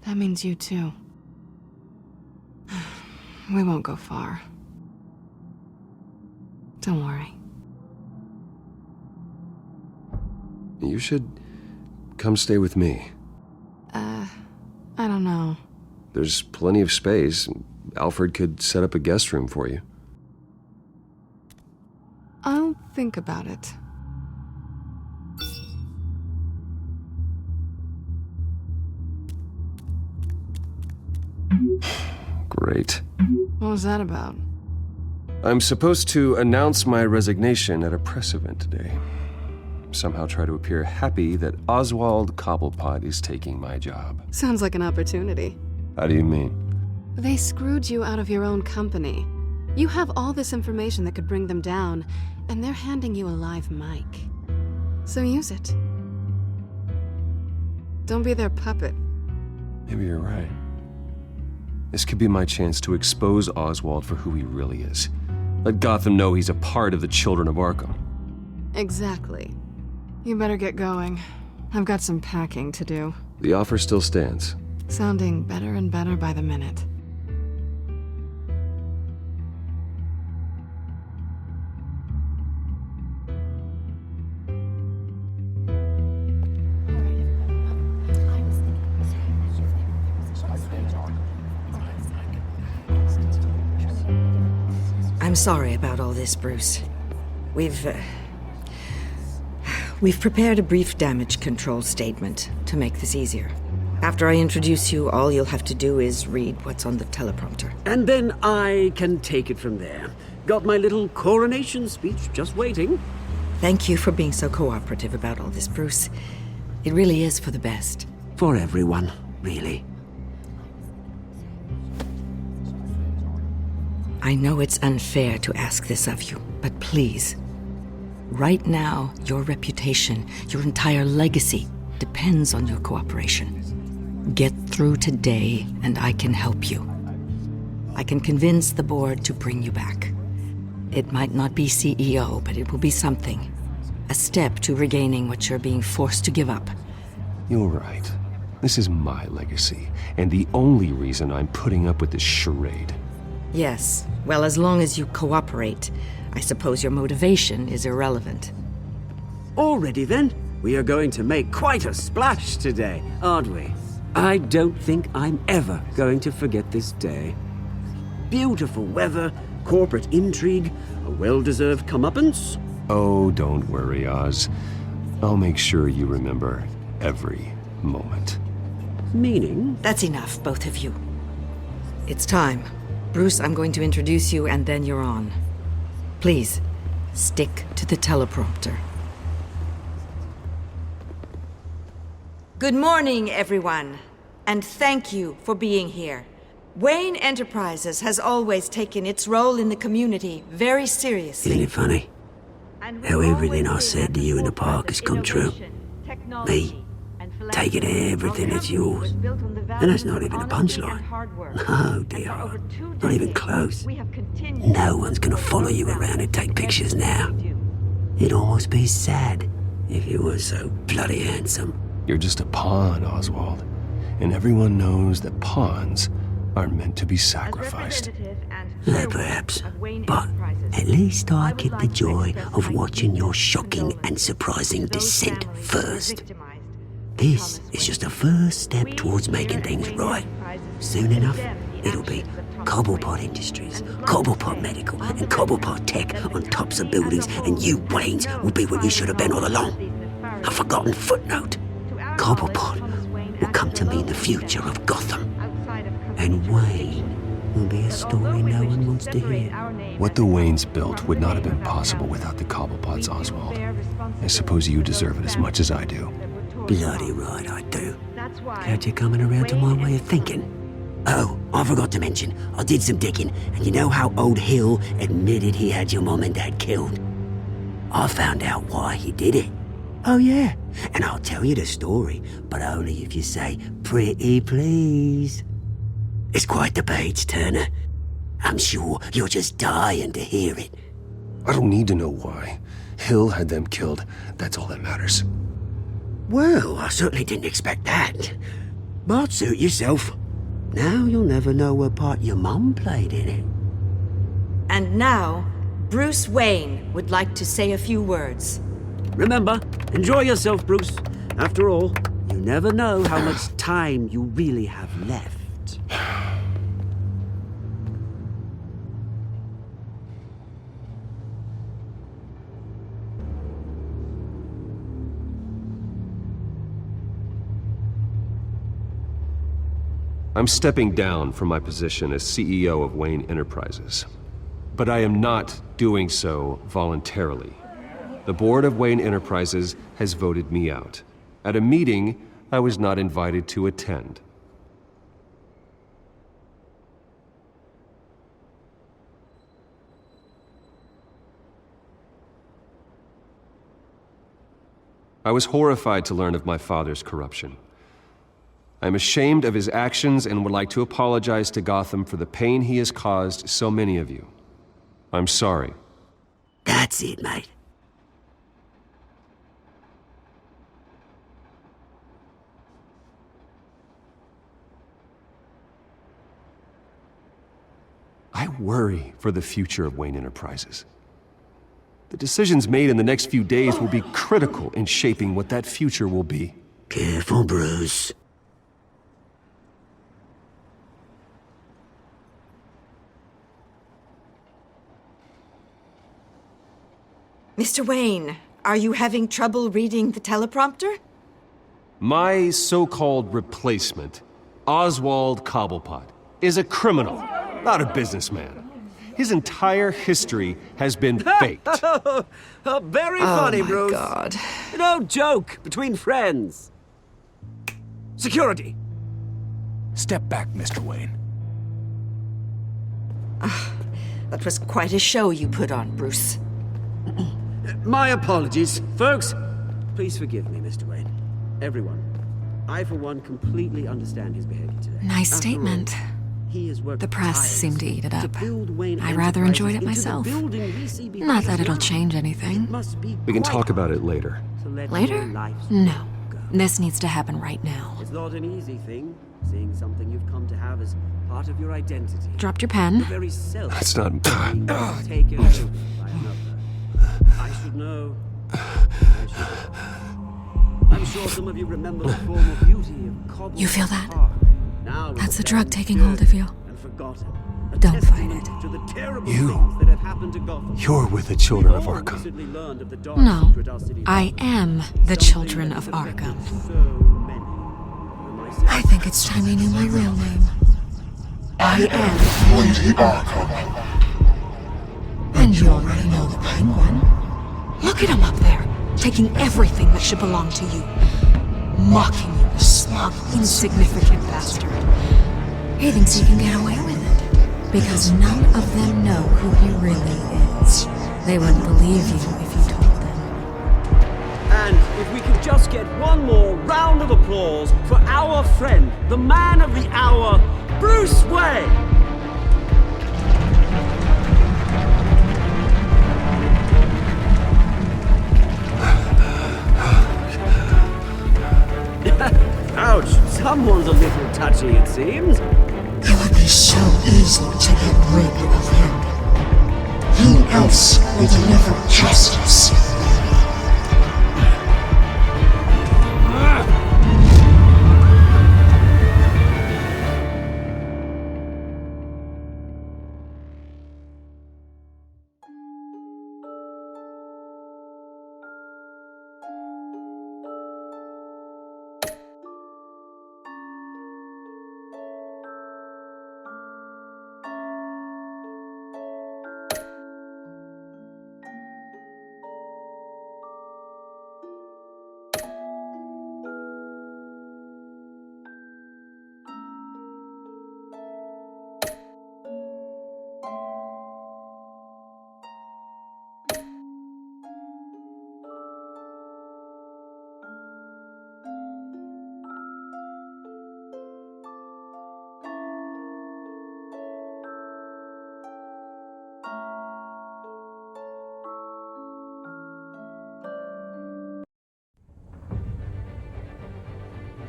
S2: That means you too. We won't go far. Don't worry.
S1: You should come stay with me.
S2: I don't know.
S1: There's plenty of space. Alfred could set up a guest room for you.
S2: I'll think about it.
S1: Great.
S2: What was that about?
S1: I'm supposed to announce my resignation at a press event today. Somehow try to appear happy that Oswald Cobblepot is taking my job.
S2: Sounds like an opportunity.
S1: How do you mean?
S2: They screwed you out of your own company. You have all this information that could bring them down, and they're handing you a live mic. So use it. Don't be their puppet.
S1: Maybe you're right. This could be my chance to expose Oswald for who he really is. Let Gotham know he's a part of the Children of Arkham.
S2: Exactly. You better get going. I've got some packing to do.
S1: The offer still stands.
S2: Sounding better and better by the minute.
S20: I'm sorry about all this, Bruce. We've prepared a brief damage control statement to make this easier. After I introduce you, all you'll have to do is read what's on the teleprompter.
S21: And then I can take it from there. Got my little coronation speech just waiting.
S20: Thank you for being so cooperative about all this, Bruce. It really is for the best.
S21: For everyone, really.
S20: I know it's unfair to ask this of you, but please. Right now, your reputation, your entire legacy, depends on your cooperation. Get through today, and I can help you. I can convince the board to bring you back. It might not be CEO, but it will be something. A step to regaining what you're being forced to give up.
S1: You're right. This is my legacy, and the only reason I'm putting up with this charade.
S20: Yes, well, as long as you cooperate, I suppose your motivation is irrelevant.
S21: Already then, we are going to make quite a splash today, aren't we? I don't think I'm ever going to forget this day. Beautiful weather, corporate intrigue, a well-deserved comeuppance.
S1: Oh, don't worry, Oz. I'll make sure you remember every moment.
S21: Meaning?
S20: That's enough, both of you. It's time. Bruce, I'm going to introduce you, and then you're on. Please, stick to the teleprompter. Good morning, everyone, and thank you for being here. Wayne Enterprises has always taken its role in the community very seriously.
S21: Isn't it funny? How everything I said to you in the park has come true. Me, taking everything that's yours. And that's not even a punchline. No, dear. Not even close. No one's gonna follow you around and take pictures now. It'd almost be sad if you were so bloody handsome.
S1: You're just a pawn, Oswald. And everyone knows that pawns are meant to be sacrificed.
S21: Perhaps. But at least I get the joy of watching your shocking and surprising descent first. This is just a first step towards making things right. Soon enough, it'll be Cobblepot Industries, Cobblepot Medical, and Cobblepot Tech on tops of buildings, and you, Waynes, will be what you should have been all along. A forgotten footnote. Cobblepot will come to mean the future of Gotham. And Wayne will be a story no one wants to hear.
S1: What the Waynes built would not have been possible without the Cobblepots, Oswald. I suppose you deserve it as much as I do.
S21: Bloody right I do. Glad you're coming around to my way of thinking. Oh, I forgot to mention, I did some digging, and you know how old Hill admitted he had your mom and dad killed? I found out why he did it. Oh yeah, and I'll tell you the story, but only if you say, pretty please. It's quite the page, Turner. I'm sure you're just dying to hear it.
S1: I don't need to know why. Hill had them killed. That's all that matters.
S21: Well, I certainly didn't expect that. But suit yourself. Now you'll never know what part your mum played in it.
S20: And now, Bruce Wayne would like to say a few words.
S21: Remember, enjoy yourself, Bruce. After all, you never know how much time you really have left.
S1: I'm stepping down from my position as CEO of Wayne Enterprises. But I am not doing so voluntarily. The board of Wayne Enterprises has voted me out, at a meeting I was not invited to attend. I was horrified to learn of my father's corruption. I'm ashamed of his actions and would like to apologize to Gotham for the pain he has caused so many of you. I'm sorry.
S21: That's it, mate.
S1: I worry for the future of Wayne Enterprises. The decisions made in the next few days will be critical in shaping what that future will be.
S21: Careful, Bruce.
S20: Mr. Wayne, are you having trouble reading the teleprompter?
S1: My so-called replacement, Oswald Cobblepot, is a criminal, not a businessman. His entire history has been faked.
S21: Very funny, Bruce.
S20: Oh, my God.
S21: No joke between friends. Security.
S8: Step back, Mr. Wayne.
S20: That was quite a show you put on, Bruce.
S21: My apologies. Folks, please forgive me, Mr. Wayne. Everyone. I, for one, completely understand his behavior today.
S3: Nice statement. The press seemed to eat it up. I rather enjoyed it myself. Not that it'll change anything.
S1: We can talk about it later.
S3: Later? No. This needs to happen right now.
S21: It's not an easy thing, seeing something you've come to have as part of your identity.
S3: Dropped your pen?
S1: That's not...
S21: Taken over by another. I should know. I'm sure some of you remember the former beauty of Cobble.
S3: You feel that?
S21: Now
S3: That's the drug taking hold of you. Don't fight it.
S1: You're with the children of Arkham.
S3: No, I am the children of Arkham. I think it's time you knew my real name. I am
S6: Lady Arkham.
S3: And you already know the Penguin. Look at him up there, taking everything that should belong to you. Mocking you, the smug, insignificant bastard. He thinks he can get away with it, because none of them know who he really is. They wouldn't believe you if you told them.
S21: And if we could just get one more round of applause for our friend, the man of the hour, Bruce Wayne! Ouch, someone's a little touchy, it seems.
S6: It would be so easy to get rid of him. Who else will deliver justice?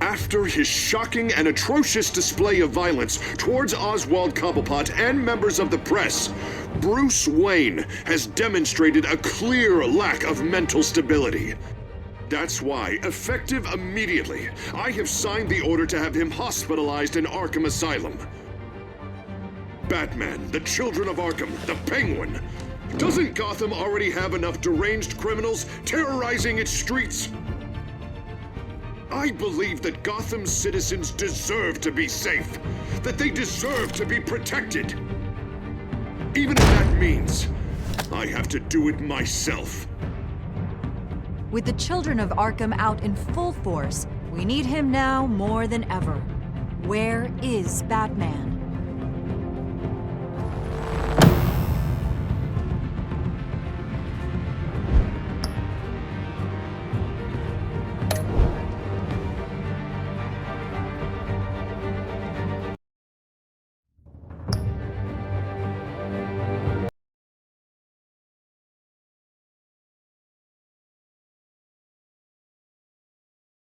S12: After his shocking and atrocious display of violence towards Oswald Cobblepot and members of the press, Bruce Wayne has demonstrated a clear lack of mental stability. That's why, effective immediately, I have signed the order to have him hospitalized in Arkham Asylum. Batman, the Children of Arkham, the Penguin. Doesn't Gotham already have enough deranged criminals terrorizing its streets? I believe that Gotham's citizens deserve to be safe, that they deserve to be protected. Even if that means I have to do it myself.
S5: With the Children of Arkham out in full force, we need him now more than ever. Where is Batman?